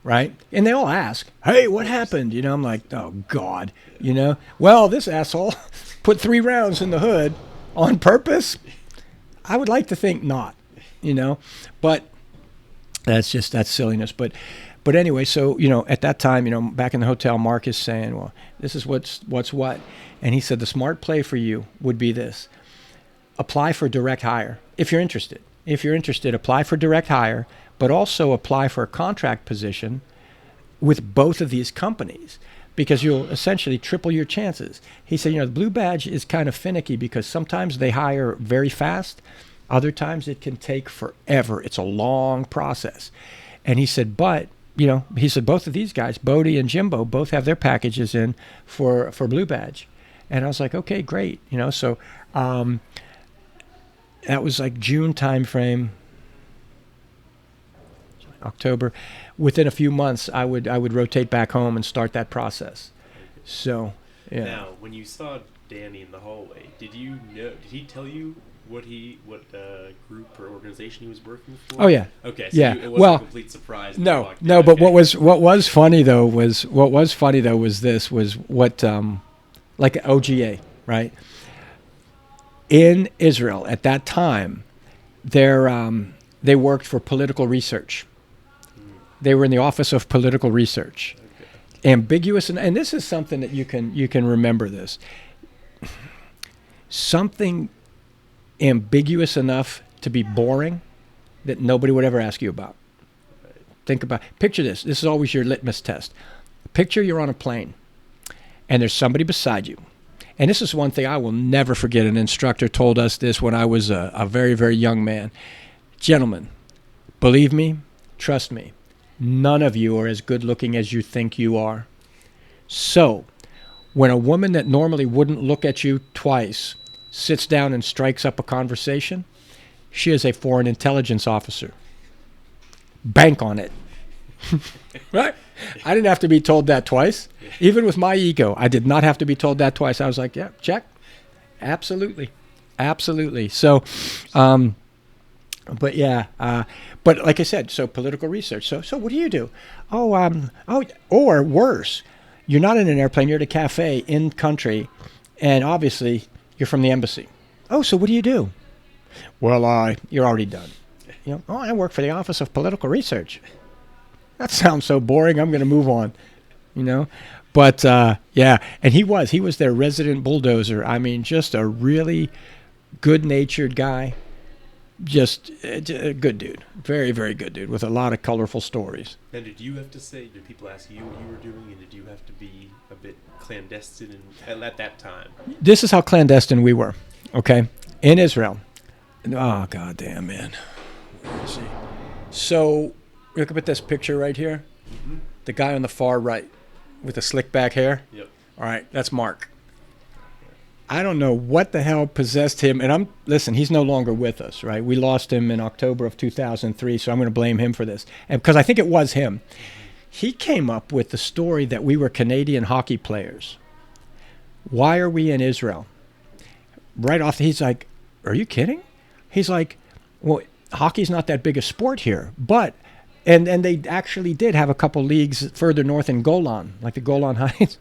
right? And they all ask, hey, what happened? I'm like, oh, God, Well, this asshole put 3 rounds in the hood on purpose. I would like to think not, but that's silliness. But anyway, so, at that time, back in the hotel, Mark is saying, well, this is what's what. And he said, the smart play for you would be this. Apply for direct hire if you're interested. If you're interested, apply for direct hire, but also apply for a contract position with both of these companies because you'll essentially triple your chances. He said, the blue badge is kind of finicky because sometimes they hire very fast. Other times it can take forever. It's a long process. And he said, but both of these guys, Bodie and Jimbo, both have their packages in for Blue Badge. And I was like, okay, great. So that was like June time frame, October. Within a few months, I would rotate back home and start that process. So, yeah. Now, when you saw Danny in the hallway, did he tell you what group or organization he was working for? Oh yeah. Okay. So yeah. It wasn't a complete surprise. No. But okay. what was funny though was what like OGA, right? In Israel at that time, they worked for political research. They were in the Office of Political Research. Okay. Ambiguous, and this is something that you can remember this. Something ambiguous enough to be boring that nobody would ever ask you about. Picture this. This is always your litmus test. Picture you're on a plane and there's somebody beside you. And this is one thing I will never forget. An instructor told us this when I was a very, very young man. Gentlemen, believe me, trust me, none of you are as good looking as you think you are. So, when a woman that normally wouldn't look at you twice sits down and strikes up a conversation, she is a foreign intelligence officer. Bank on it. Right? I didn't have to be told that twice. Even with my ego, I did not have to be told that twice. I was like, yeah, check. Absolutely. Absolutely. So, but yeah, but like I said, so political research. So what do you do? Or worse, you're not in an airplane, you're at a cafe in country, and obviously you're from the embassy. Oh, so what do you do? Well, you're already done. I work for the Office of Political Research. That sounds so boring. I'm going to move on, But, yeah, and he was their resident bulldozer. I mean, just a really good-natured guy. Just a good dude. Very, very good dude with a lot of colorful stories. Now, did people ask you what you were doing, and did you have to be a bit clandestine at that time? This is how clandestine we were, okay? In Israel. Oh, goddamn, man. Where is he? So, look up at this picture right here. Mm-hmm. The guy on the far right with the slick back hair. Yep. All right, that's Mark. I don't know what the hell possessed him. And listen, he's no longer with us, right? We lost him in October of 2003, so I'm going to blame him for this. And because I think it was him. He came up with the story that we were Canadian hockey players. Why are we in Israel? Right off, he's like, are you kidding? He's like, well, hockey's not that big a sport here, but and they actually did have a couple leagues further north in Golan, like the Golan Heights.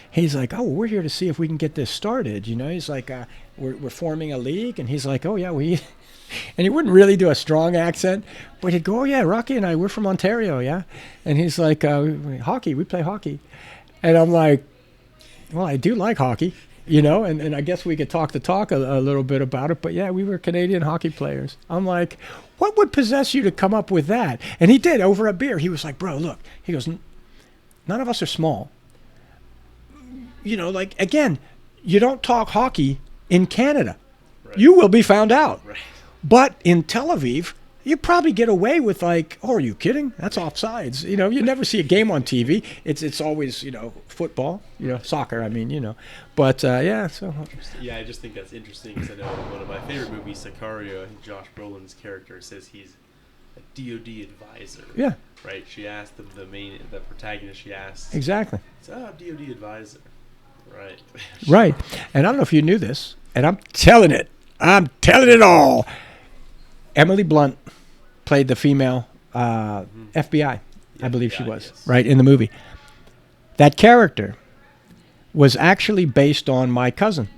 He's like, oh, we're here to see if we can get this started. He's like, we're forming a league, and he's like, oh yeah, we, and he wouldn't really do a strong accent, but he'd go, oh yeah, Rocky and I, we're from Ontario, yeah, and he's like, hockey, we play hockey, and I'm like, well, I do like hockey. And I guess we could talk the talk a little bit about it. But, yeah, we were Canadian hockey players. I'm like, what would possess you to come up with that? And he did over a beer. He was like, bro, look. He goes, none of us are small. Again, you don't talk hockey in Canada. Right. You will be found out. Right. But in Tel Aviv, you probably get away with like, oh, are you kidding? That's offsides. You never see a game on TV. It's always, football, soccer, I mean, But, yeah, so. Yeah, I just think that's interesting because I know in one of my favorite movies, Sicario, I think Josh Brolin's character says he's a DOD advisor. Yeah. Right? She asked the protagonist, she asked. Exactly. DOD advisor. Right. Right. And I don't know if you knew this, and I'm telling it. I'm telling it all. Emily Blunt played the female FBI, I believe she was, yes. Right, in the movie. That character was actually based on my cousin.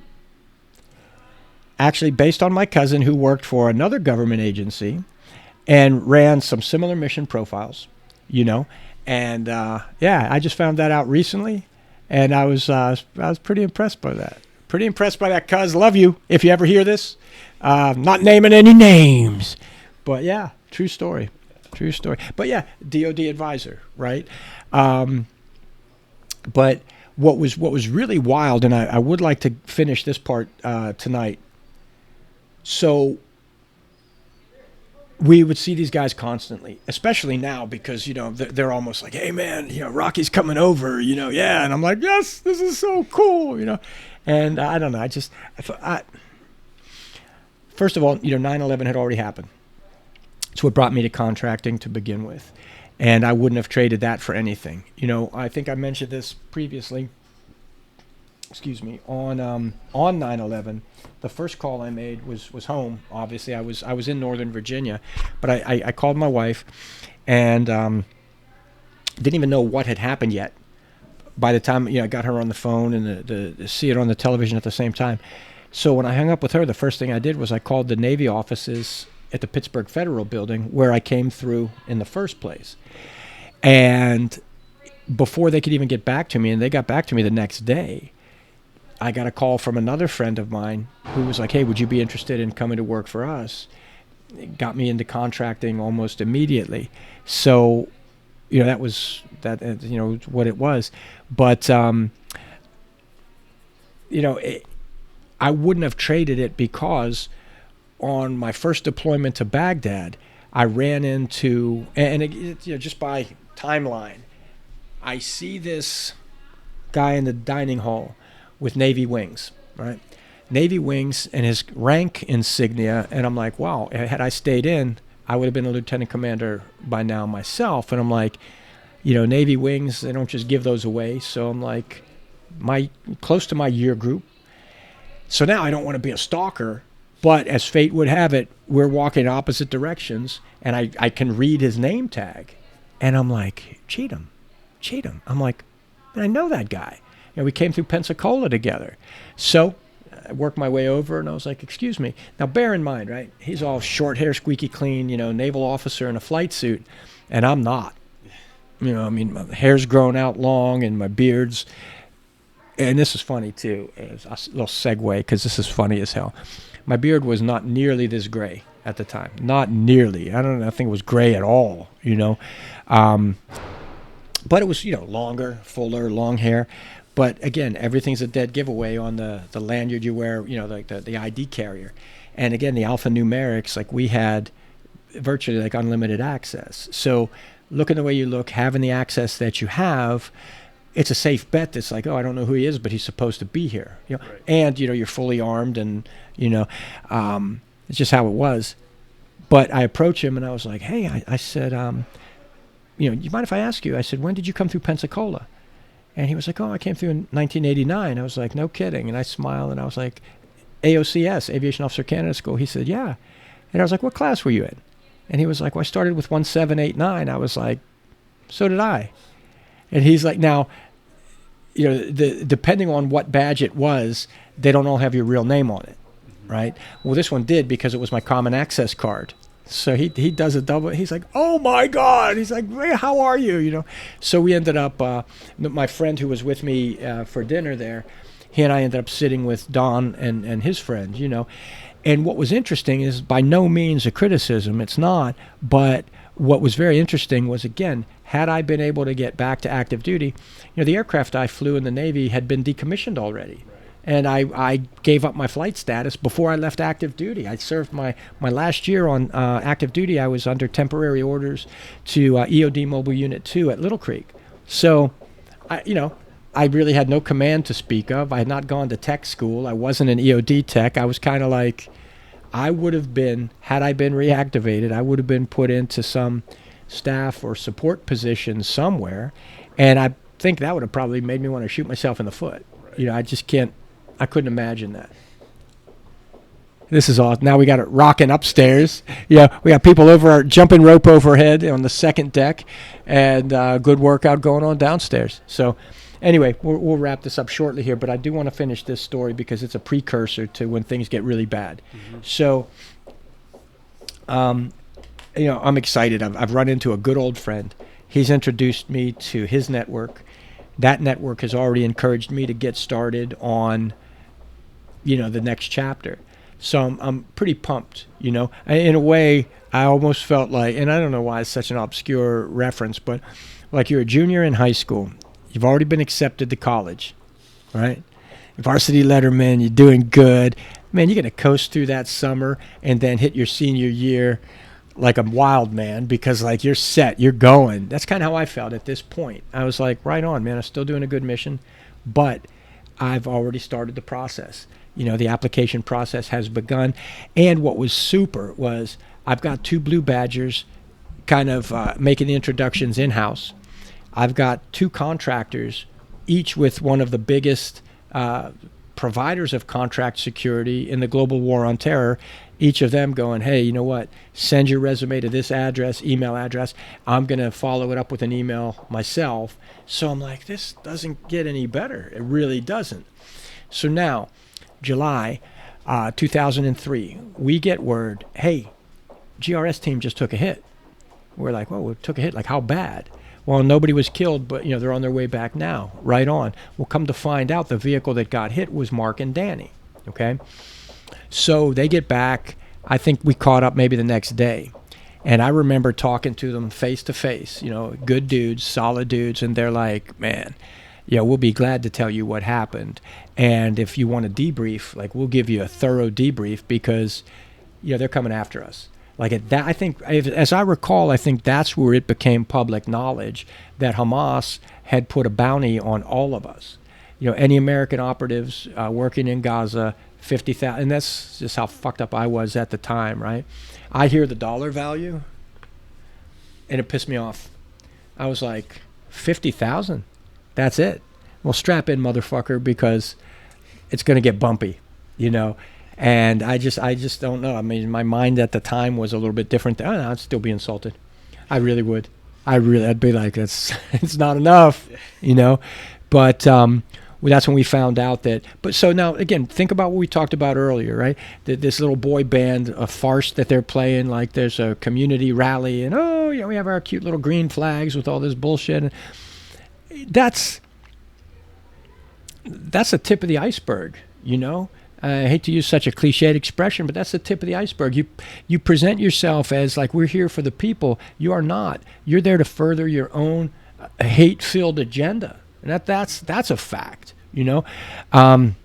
Actually based on my cousin who worked for another government agency and ran some similar mission profiles, And, yeah, I just found that out recently, and I was pretty impressed by that. Pretty impressed by that, cuz. Love you if you ever hear this. Not naming any names. But, yeah, true story. True story. But, yeah, DOD advisor, right? But what was really wild, and I would like to finish this part tonight. So we would see these guys constantly, especially now because, they're almost like, hey, man, Rocky's coming over, yeah. And I'm like, yes, this is so cool, And I don't know. First of all, 9/11 had already happened. It's what brought me to contracting to begin with. And I wouldn't have traded that for anything. I think I mentioned this previously. Excuse me. On 9/11, the first call I made was home. Obviously, I was in Northern Virginia, but I called my wife, and didn't even know what had happened yet. By the time I got her on the phone and to see it on the television at the same time. So when I hung up with her, the first thing I did was I called the Navy offices at the Pittsburgh Federal Building where I came through in the first place. And before they could even get back to me, and they got back to me the next day, I got a call from another friend of mine who was like, hey, would you be interested in coming to work for us? It got me into contracting almost immediately. So, that was what it was. But, I wouldn't have traded it, because on my first deployment to Baghdad, I ran into, and just by timeline, I see this guy in the dining hall with Navy wings, right? Navy wings and his rank insignia, and I'm like, wow, had I stayed in, I would have been a lieutenant commander by now myself. And I'm like, Navy wings, they don't just give those away. So I'm like, close to my year group. So now I don't want to be a stalker, but as fate would have it, we're walking opposite directions, and I can read his name tag. And I'm like, Cheatham. I'm like, I know that guy. We came through Pensacola together. So I worked my way over, and I was like, excuse me. Now, bear in mind, right, he's all short hair, squeaky clean, naval officer in a flight suit, and I'm not. My hair's grown out long, and my beard's, and this is funny, too. It's a little segue, because this is funny as hell. My beard was not nearly this gray at the time. Not nearly. I don't know. I think it was gray at all, But it was, longer, fuller, long hair. But again, everything's a dead giveaway on the lanyard you wear, like the ID carrier. And again, the alphanumerics, like we had virtually like unlimited access. So looking the way you look, having the access that you have, it's a safe bet that's like, oh, I don't know who he is, but he's supposed to be here. Right. And, you're fully armed, and, it's just how it was. But I approached him, and I was like, hey, I said, you mind if I ask you? I said, when did you come through Pensacola? And he was like, oh, I came through in 1989. I was like, no kidding. And I smiled, and I was like, AOCS, Aviation Officer Candidate School. He said, yeah. And I was like, what class were you in? And he was like, well, I started with 1789. I was like, so did I. And he's like, now, depending on what badge it was, they don't all have your real name on it, right? Well, this one did, because it was my common access card. So he does a double. He's like, oh my God. He's like, hey, how are you? So we ended up, my friend who was with me for dinner there, he and I ended up sitting with Don and his friend, And what was interesting is, by no means a criticism, it's not, but what was very interesting was, again, had I been able to get back to active duty, the aircraft I flew in the Navy had been decommissioned already. And I gave up my flight status before I left active duty. I served my last year on active duty. I was under temporary orders to EOD Mobile Unit 2 at Little Creek. So, I really had no command to speak of. I had not gone to tech school. I wasn't an EOD tech. I was kind of like, I would have been, had I been reactivated, I would have been put into some staff or support position somewhere. And I think that would have probably made me want to shoot myself in the foot. Right. I couldn't imagine that. This is awesome. Now we got it rocking upstairs. Yeah, we got people jumping rope overhead on the second deck, and good workout going on downstairs. So anyway, we'll wrap this up shortly here, but I do want to finish this story because it's a precursor to when things get really bad. Mm-hmm. So, I'm excited. I've run into a good old friend. He's introduced me to his network. That network has already encouraged me to get started on the next chapter. So I'm pretty pumped, In a way, I almost felt like, and I don't know why it's such an obscure reference, but like you're a junior in high school. You've already been accepted to college, right? Varsity letterman, you're doing good. Man, you're going to coast through that summer and then hit your senior year like a wild man, because like you're set, you're going. That's kind of how I felt at this point. I was like, right on, man. I'm still doing a good mission, but I've already started the process. The application process has begun. And what was super was I've got 2 Blue Badgers kind of making the introductions in-house. I've got 2 contractors, each with one of the biggest providers of contract security in the global war on terror, each of them going, hey, you know what, send your resume to this address, email address. I'm going to follow it up with an email myself. So I'm like, this doesn't get any better. It really doesn't. So now, July 2003, we get word, hey, GRS team just took a hit. We're like, well, we took a hit. Like, how bad? Well, nobody was killed, but they're on their way back now. Right on. Well, come to find out, the vehicle that got hit was Mark and Danny. Okay, so they get back. I think we caught up maybe the next day, and I remember talking to them face to face. Good dudes, solid dudes, and they're like, "Man, we'll be glad to tell you what happened, and if you want a debrief, like we'll give you a thorough debrief because, they're coming after us." Like at that, I think, as I recall, I think that's where it became public knowledge that Hamas had put a bounty on all of us. Any American operatives working in Gaza, 50,000, and that's just how fucked up I was at the time, right? I hear the dollar value, and it pissed me off. I was like, 50,000? That's it. Well, strap in, motherfucker, because it's going to get bumpy, And I just don't know. I mean, my mind at the time was a little bit different. I'd still be insulted. I really would. I'd be like, it's not enough, But that's when we found out that. But so now, again, think about what we talked about earlier, right? This little boy band, a farce that they're playing, like there's a community rally, and we have our cute little green flags with all this bullshit. That's the tip of the iceberg, I hate to use such a cliched expression, but that's the tip of the iceberg. You present yourself as like, we're here for the people. You are not. You're there to further your own hate-filled agenda, and that's a fact, And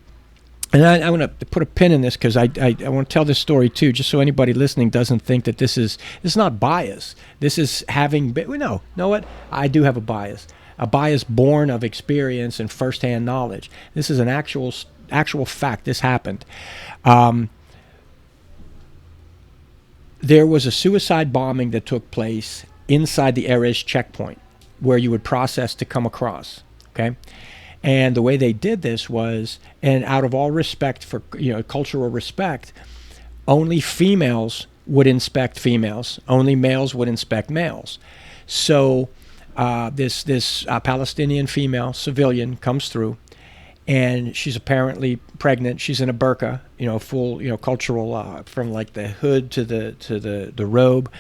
I want to put a pin in this because I want to tell this story too, just so anybody listening doesn't think that this is not bias. This is having been. No, know what? I do have a bias born of experience and firsthand knowledge. This is an actual fact. This happened. There was a suicide bombing that took place inside the Erez checkpoint where you would process to come across. Okay. And the way they did this was, and out of all respect for, cultural respect, only females would inspect females. Only males would inspect males. So this Palestinian female civilian comes through, and she's apparently pregnant. She's in a burqa, full, cultural, from like the hood to the robe.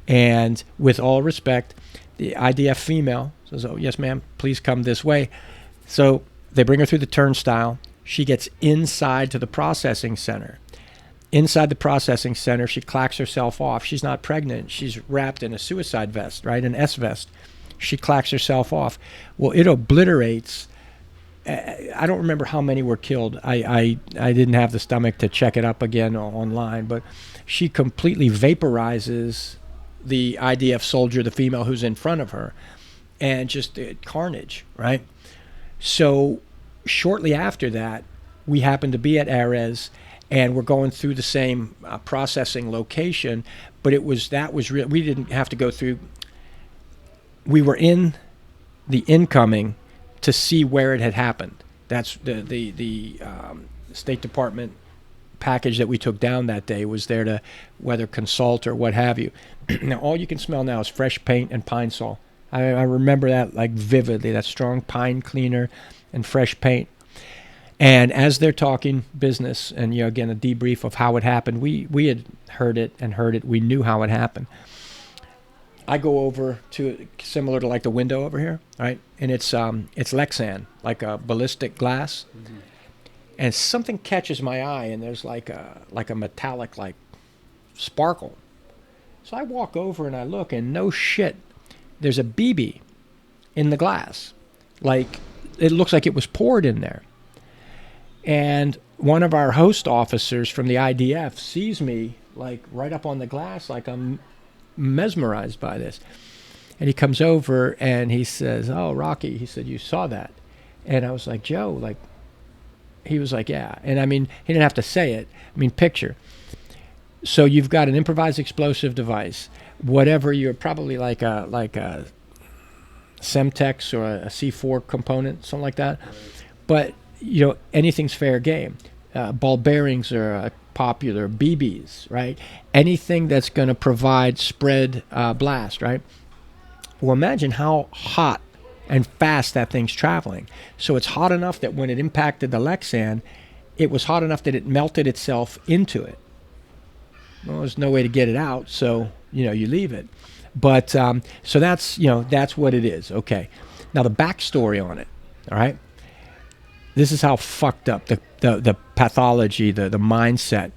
And with all respect, the IDF female says, "Oh, yes, ma'am, please come this way." So they bring her through the turnstile. She gets inside to the processing center. Inside the processing center, she clacks herself off. She's not pregnant. She's wrapped in a suicide vest, right? An S vest. She clacks herself off. Well, it obliterates. I don't remember how many were killed. I didn't have the stomach to check it up again online, but she completely vaporizes the IDF soldier, the female who's in front of her, and just carnage, right? So shortly after that, we happened to be at Erez, and we're going through the same processing location, but we didn't have to go through. We were in the incoming to see where it had happened. That's the State Department package that we took down that day was there to whether consult or what have you. Now all you can smell now is fresh paint and pine sol. I remember that like vividly, that strong pine cleaner and fresh paint. And as they're talking business and, again, a debrief of how it happened, we had heard it. We knew how it happened. I go over to similar to like the window over here, right? And it's Lexan, like a ballistic glass. Mm-hmm. And something catches my eye, and there's like a metallic like sparkle. So I walk over and I look, and no shit, there's a BB in the glass. Like, it looks like it was poured in there. And one of our host officers from the IDF sees me like right up on the glass, like I'm mesmerized by this. And he comes over and he says, "Oh, Rocky," he said, "you saw that?" And I was like, "Joe," like, he was like, "Yeah." And I mean, he didn't have to say it. I mean, picture. So you've got an improvised explosive device, whatever, you're probably like a Semtex or a C4 component, something like that. But, anything's fair game. Ball bearings are popular, BBs, right? Anything that's going to provide spread blast, right? Well, imagine how hot and fast that thing's traveling. So it's hot enough that when it impacted the Lexan, it was hot enough that it melted itself into it. Well, there's no way to get it out, so, you leave it. But so that's that's what it is. Okay. Now the backstory on it. All right. This is how fucked up the pathology, the mindset.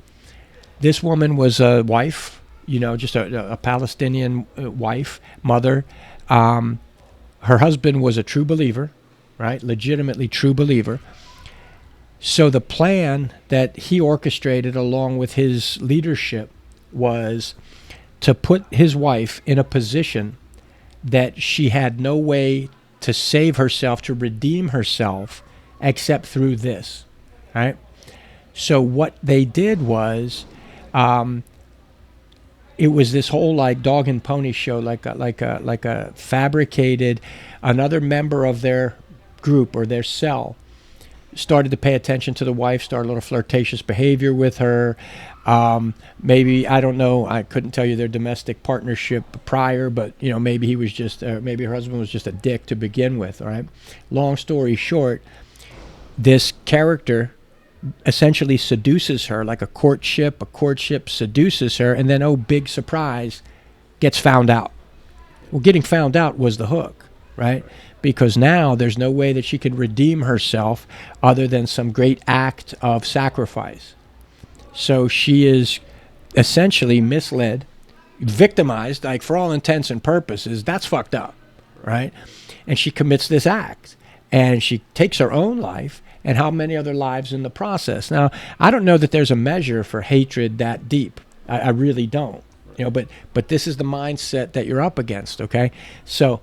This woman was a wife, just a Palestinian wife, mother. Her husband was a true believer, right? Legitimately true believer. So the plan that he orchestrated along with his leadership was to put his wife in a position that she had no way to save herself, to redeem herself, except through this, right? So what they did was, it was this whole like dog and pony show, like a fabricated. Another member of their group or their cell started to pay attention to the wife, started a little flirtatious behavior with her. Maybe, I don't know, I couldn't tell you their domestic partnership prior, but maybe he was just, maybe her husband was just a dick to begin with. All right. Long story short, this character essentially seduces her like a courtship. A courtship seduces her, and then, oh, big surprise, gets found out. Well, getting found out was the hook, right? Because now there's no way that she could redeem herself other than some great act of sacrifice. So she is essentially misled, victimized, like for all intents and purposes. That's fucked up, right? And she commits this act, and she takes her own life, and how many other lives in the process. Now, I don't know that there's a measure for hatred that deep. I really don't. But this is the mindset that you're up against, okay? So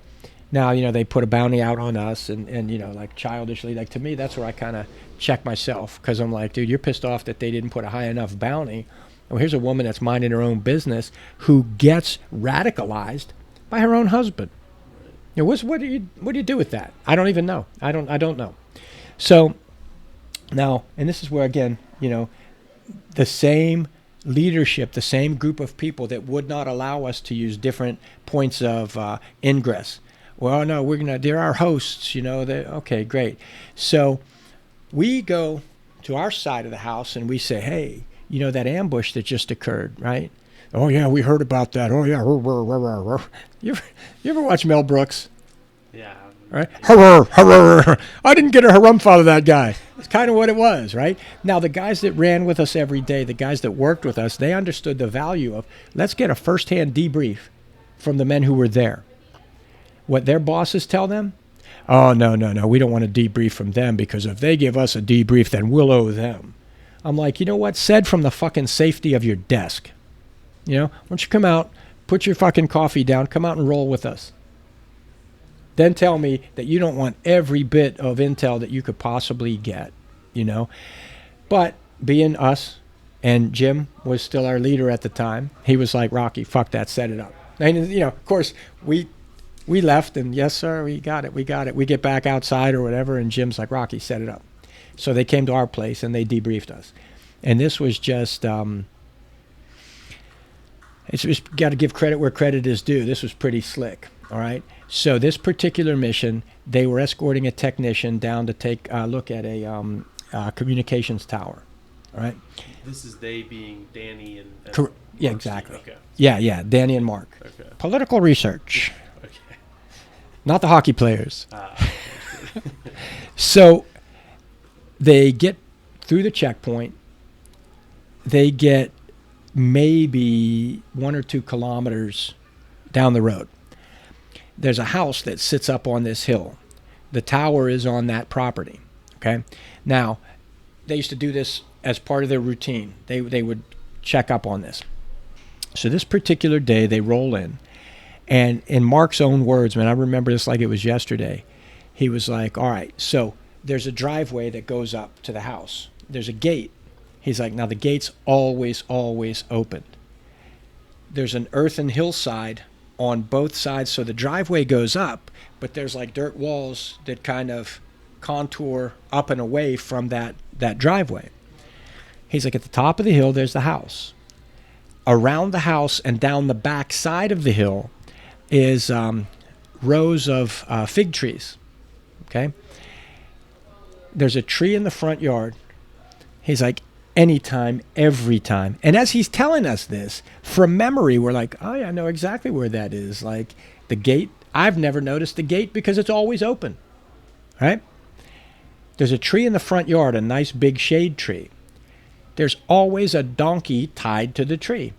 now, they put a bounty out on us, and like childishly, like to me, that's where I kind of check myself, because I'm like, dude, you're pissed off that they didn't put a high enough bounty. Well, here's a woman that's minding her own business who gets radicalized by her own husband. What do you do with that? I don't even know. I don't know. So now, and this is where, again, the same leadership, the same group of people that would not allow us to use different points of ingress. Well, no, they're our hosts, okay, great. So we go to our side of the house and we say, hey, that ambush that just occurred, right? Oh, yeah, we heard about that. Oh, yeah. You ever watch Mel Brooks? Yeah. Right? Hurrah. I didn't get a harumph out of that guy. It's kind of what it was, right? Now, the guys that ran with us every day, the guys that worked with us, they understood the value of, let's get a firsthand debrief from the men who were there. What their bosses tell them? Oh, no. We don't want a debrief from them, because if they give us a debrief, then we'll owe them. I'm like, you know what? Said from the fucking safety of your desk. Why don't you come out, put your fucking coffee down, come out and roll with us. Then tell me that you don't want every bit of intel that you could possibly get, But being us, and Jim was still our leader at the time, he was like, Rocky, fuck that, set it up. And, of course, we left, and yes, sir, we got it. We get back outside or whatever, and Jim's like, Rocky, set it up. So they came to our place, and they debriefed us. And this was just, it's just got to give credit where credit is due. This was pretty slick, all right? So this particular mission, they were escorting a technician down to take a look at a communications tower. All right. This is they being Danny and yeah, exactly. Okay. Yeah, Danny and Mark. Okay. Political research. Okay. Not the hockey players. So they get through the checkpoint. They get maybe 1 or 2 kilometers down the road. There's a house that sits up on this hill. The tower is on that property. Okay. Now, they used to do this as part of their routine. They would check up on this. So this particular day, they roll in, and in Mark's own words, man, I remember this like it was yesterday. He was like, all right, so there's a driveway that goes up to the house. There's a gate. He's like, now the gate's always open. There's an earthen hillside on both sides, so the driveway goes up, but there's like dirt walls that kind of contour up and away from that driveway. He's like, at the top of the hill, there's the house. Around the house and down the back side of the hill is rows of fig trees. Okay? There's a tree in the front yard. He's like, Anytime, every time. And as he's telling us this, from memory, we're like, oh yeah, I know exactly where that is. Like the gate, I've never noticed the gate because it's always open, right? There's a tree in the front yard, a nice big shade tree. There's always a donkey tied to the tree.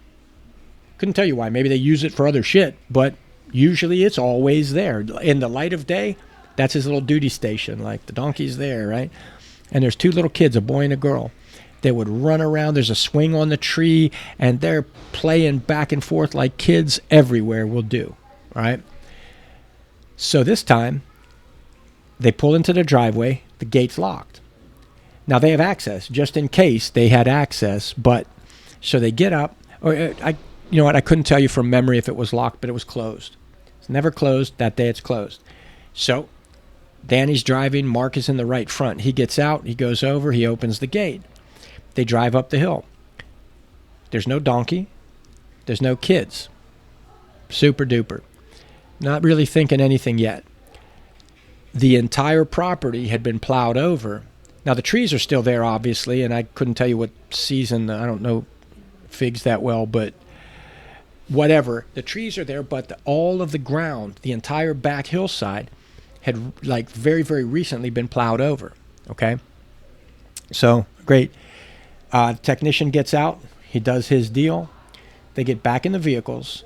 Couldn't tell you why. Maybe they use it for other shit, but usually it's always there. In the light of day, that's his little duty station. Like the donkey's there, right? And there's two little kids, a boy and a girl. They would run around. There's a swing on the tree, and they're playing back and forth like kids everywhere will do, right? So this time, they pull into the driveway. The gate's locked. Now they have access, just in case they had access. But so they get up. Or you know what? I couldn't tell you from memory if it was locked, but it was closed. It's never closed. That day it's closed. So Danny's driving. Mark is in the right front. He gets out. He goes over. He opens the gate. They drive up the hill. There's no donkey. There's no kids. Super duper. Not really thinking anything yet. The entire property had been plowed over. Now the trees are still there, obviously, and I couldn't tell you what season. I don't know figs that well, but whatever. The trees are there, but all of the ground, the entire back hillside, had like very, very recently been plowed over. Okay? So, great. The technician gets out. He does his deal. They get back in the vehicles,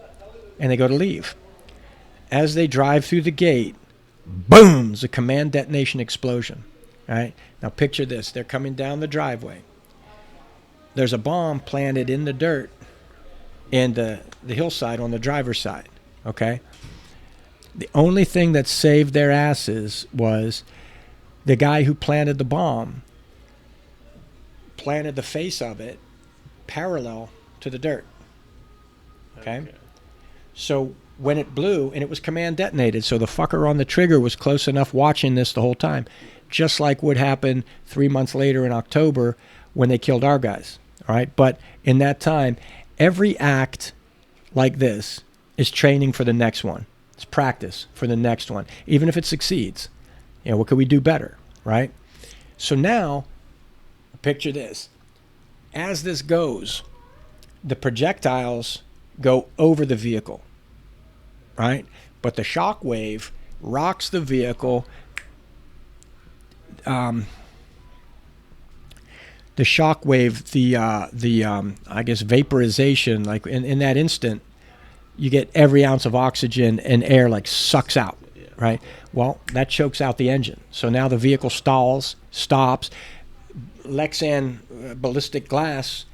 and they go to leave. As they drive through the gate, boom! A command detonation explosion. All right? Now picture this. They're coming down the driveway. There's a bomb planted in the dirt in the hillside on the driver's side. Okay? The only thing that saved their asses was the guy who planted the bomb planted the face of it parallel to the dirt. Okay? So when it blew, and it was command detonated, so the fucker on the trigger was close enough watching this the whole time, just like would happen 3 months later in October when they killed our guys. All right? But in that time, every act like this is training for the next one. It's practice for the next one. Even if it succeeds, you know, what could we do better, right? So now, picture this. As this goes, the projectiles go over the vehicle, right? But the shock wave rocks the vehicle. The shock wave, I guess vaporization, like in that instant, you get every ounce of oxygen and air like sucks out, right? Well, that chokes out the engine. So now the vehicle stops. Lexan ballistic glass,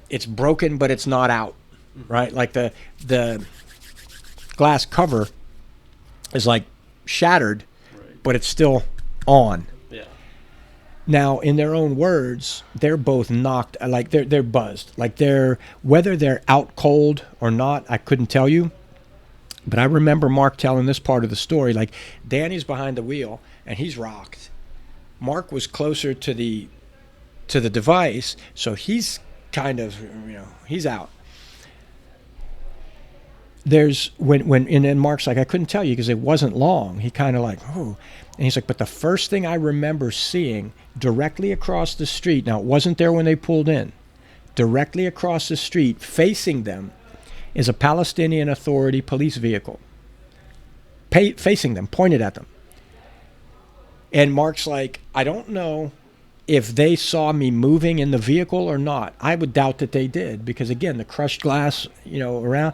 it's broken, but it's not out, right? Like the glass cover is like shattered, but it's still on. Yeah. Now, in their own words, they're both knocked, like they're buzzed. Like whether they're out cold or not, I couldn't tell you. But I remember Mark telling this part of the story. Like, Danny's behind the wheel, and he's rocked. Mark was closer to the device, so he's kind of, he's out. There's and then Mark's like, I couldn't tell you because it wasn't long. He kind of like, oh. And he's like, but the first thing I remember seeing directly across the street, now it wasn't there when they pulled in, directly across the street, facing them, is a Palestinian Authority police vehicle. Facing them, pointed at them. And Mark's like, I don't know if they saw me moving in the vehicle or not. I would doubt that they did because, again, the crushed glass, around.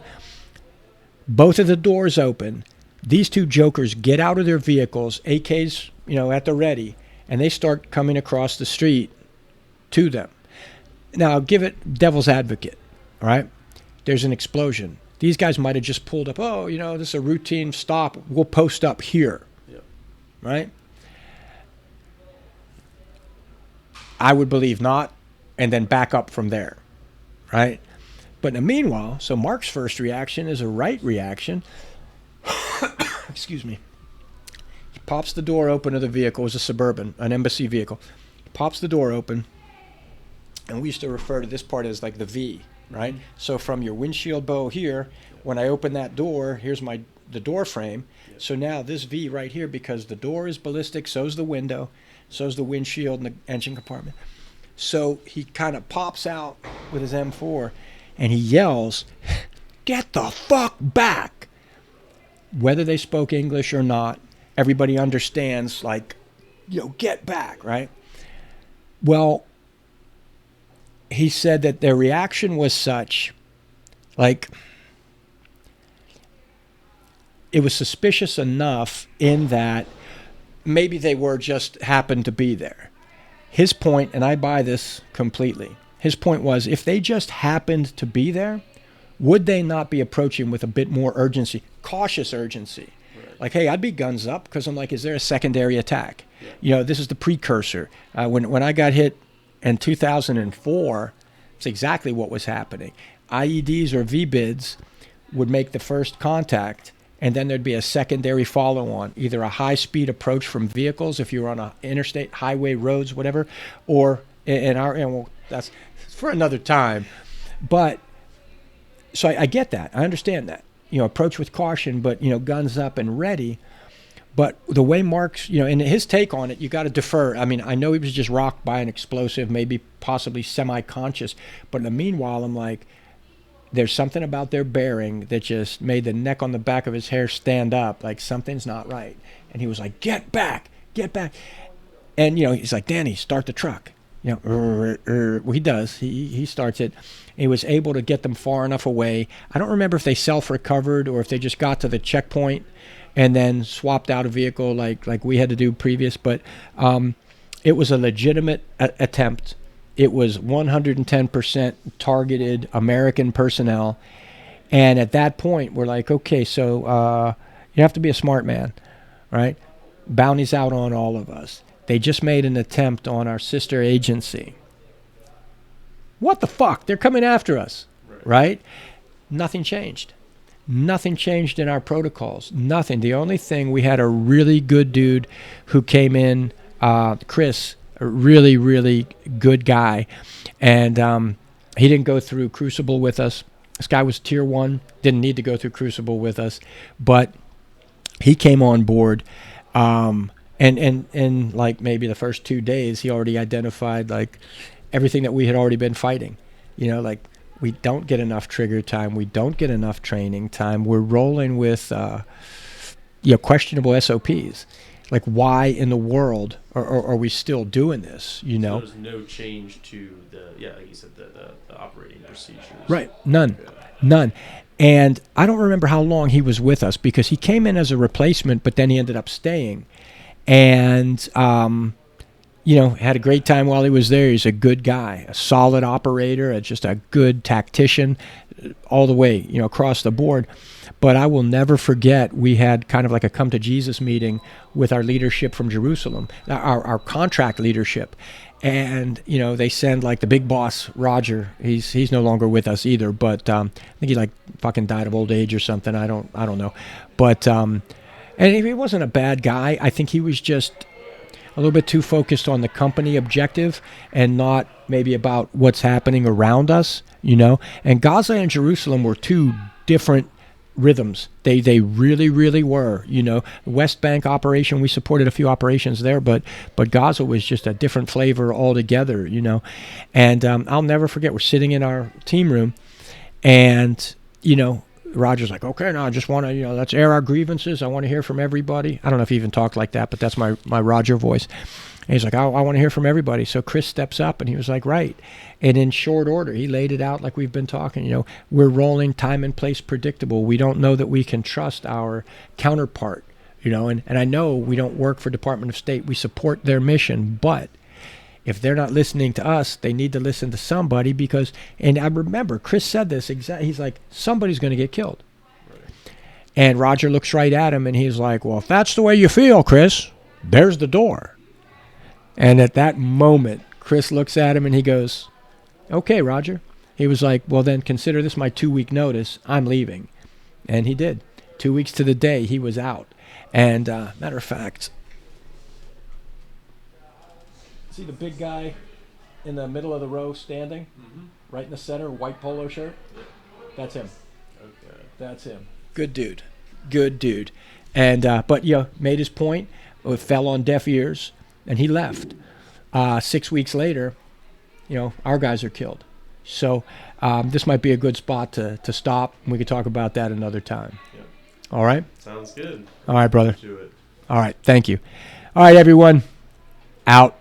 Both of the doors open. These two jokers get out of their vehicles, AKs, at the ready, and they start coming across the street to them. Now, I'll give it devil's advocate, all right? There's an explosion. These guys might have just pulled up, this is a routine stop. We'll post up here, right? I would believe not, and then back up from there, right? But in the meanwhile, so Mark's first reaction is a right reaction. Excuse me. He pops the door open of the vehicle. It was a Suburban, an embassy vehicle. He pops the door open, and we used to refer to this part as like the V, right? Mm-hmm. So from your windshield bow here, when I open that door, here's the door frame. Yep. So now this V right here, because the door is ballistic, so's the window, so's the windshield and the engine compartment. So he kind of pops out with his M4 and he yells, "Get the fuck back!" Whether they spoke English or not, everybody understands, like, get back, right? Well, he said that their reaction was such, like, it was suspicious enough in that maybe they were just happened to be there. His point, and I buy this completely, his point was, if they just happened to be there, would they not be approaching with a bit more urgency, cautious urgency? Right. Like, hey, I'd be guns up, because I'm like, is there a secondary attack? Yeah. This is the precursor. When I got hit in 2004, it's exactly what was happening. IEDs or VBIDs would make the first contact, and then there'd be a secondary follow-on, either a high-speed approach from vehicles if you were on a interstate, highway, roads, whatever, or well, that's for another time. But so I get that, I understand that. Approach with caution, but guns up and ready. But the way Mark's, and his take on it, you got to defer. I mean, I know he was just rocked by an explosive, maybe possibly semi-conscious, but in the meanwhile, I'm like, there's something about their bearing that just made the neck on the back of his hair stand up, like something's not right. And he was like, get back. And, he's like, Danny, start the truck. Well, he does. He starts it. He was able to get them far enough away. I don't remember if they self-recovered or if they just got to the checkpoint and then swapped out a vehicle like we had to do previous. But it was a legitimate attempt. It was 110% targeted American personnel. And at that point, we're like, okay, so you have to be a smart man, right? Bounty's out on all of us. They just made an attempt on our sister agency. What the fuck? They're coming after us, right? Nothing changed. Nothing changed in our protocols. Nothing. The only thing, we had a really good dude who came in, Chris, a really, really good guy. And he didn't go through Crucible with us. This guy was tier 1, didn't need to go through Crucible with us. But he came on board. And like maybe the first 2 days, he already identified like everything that we had already been fighting. Like we don't get enough trigger time. We don't get enough training time. We're rolling with questionable SOPs. Like, why in the world are we still doing this? So there's no change to like you said, the operating procedures. Right. None. And I don't remember how long he was with us, because he came in as a replacement, but then he ended up staying. And, had a great time while he was there. He's a good guy, a solid operator, just a good tactician all the way, across the board. But I will never forget, we had kind of like a come to Jesus meeting with our leadership from Jerusalem, our contract leadership. And, they send like the big boss, Roger. He's no longer with us either, but I think he like fucking died of old age or something. I don't know. But and he wasn't a bad guy. I think he was just a little bit too focused on the company objective and not maybe about what's happening around us, And Gaza and Jerusalem were two different rhythms. They really, really were. The West Bank operation, we supported a few operations there, but Gaza was just a different flavor altogether, And I'll never forget, we're sitting in our team room, and Roger's like, okay, now I just want to, let's air our grievances. I want to hear from everybody. I don't know if he even talked like that, but that's my Roger voice. And he's like, I want to hear from everybody. So Chris steps up, and he was like, right. And in short order, he laid it out like we've been talking. We're rolling time and place predictable. We don't know that we can trust our counterpart, and I know we don't work for Department of State. We support their mission, but if they're not listening to us, they need to listen to somebody, because, and I remember Chris said this exactly. He's like, somebody's going to get killed. Right. And Roger looks right at him, and he's like, well, if that's the way you feel, Chris, there's the door. And at that moment, Chris looks at him and he goes, okay, Roger. He was like, well, then consider this my 2-week notice. I'm leaving. And he did. 2 weeks to the day, he was out. And matter of fact, see the big guy in the middle of the row standing? Mm-hmm. Right in the center, white polo shirt? Yeah. That's him. Okay. That's him. Good dude. And, but, made his point. It fell on deaf ears. And he left. 6 weeks later, our guys are killed. So this might be a good spot to stop. We could talk about that another time. Yeah. All right? Sounds good. All right, brother. Do it. All right. Thank you. All right, everyone. Out.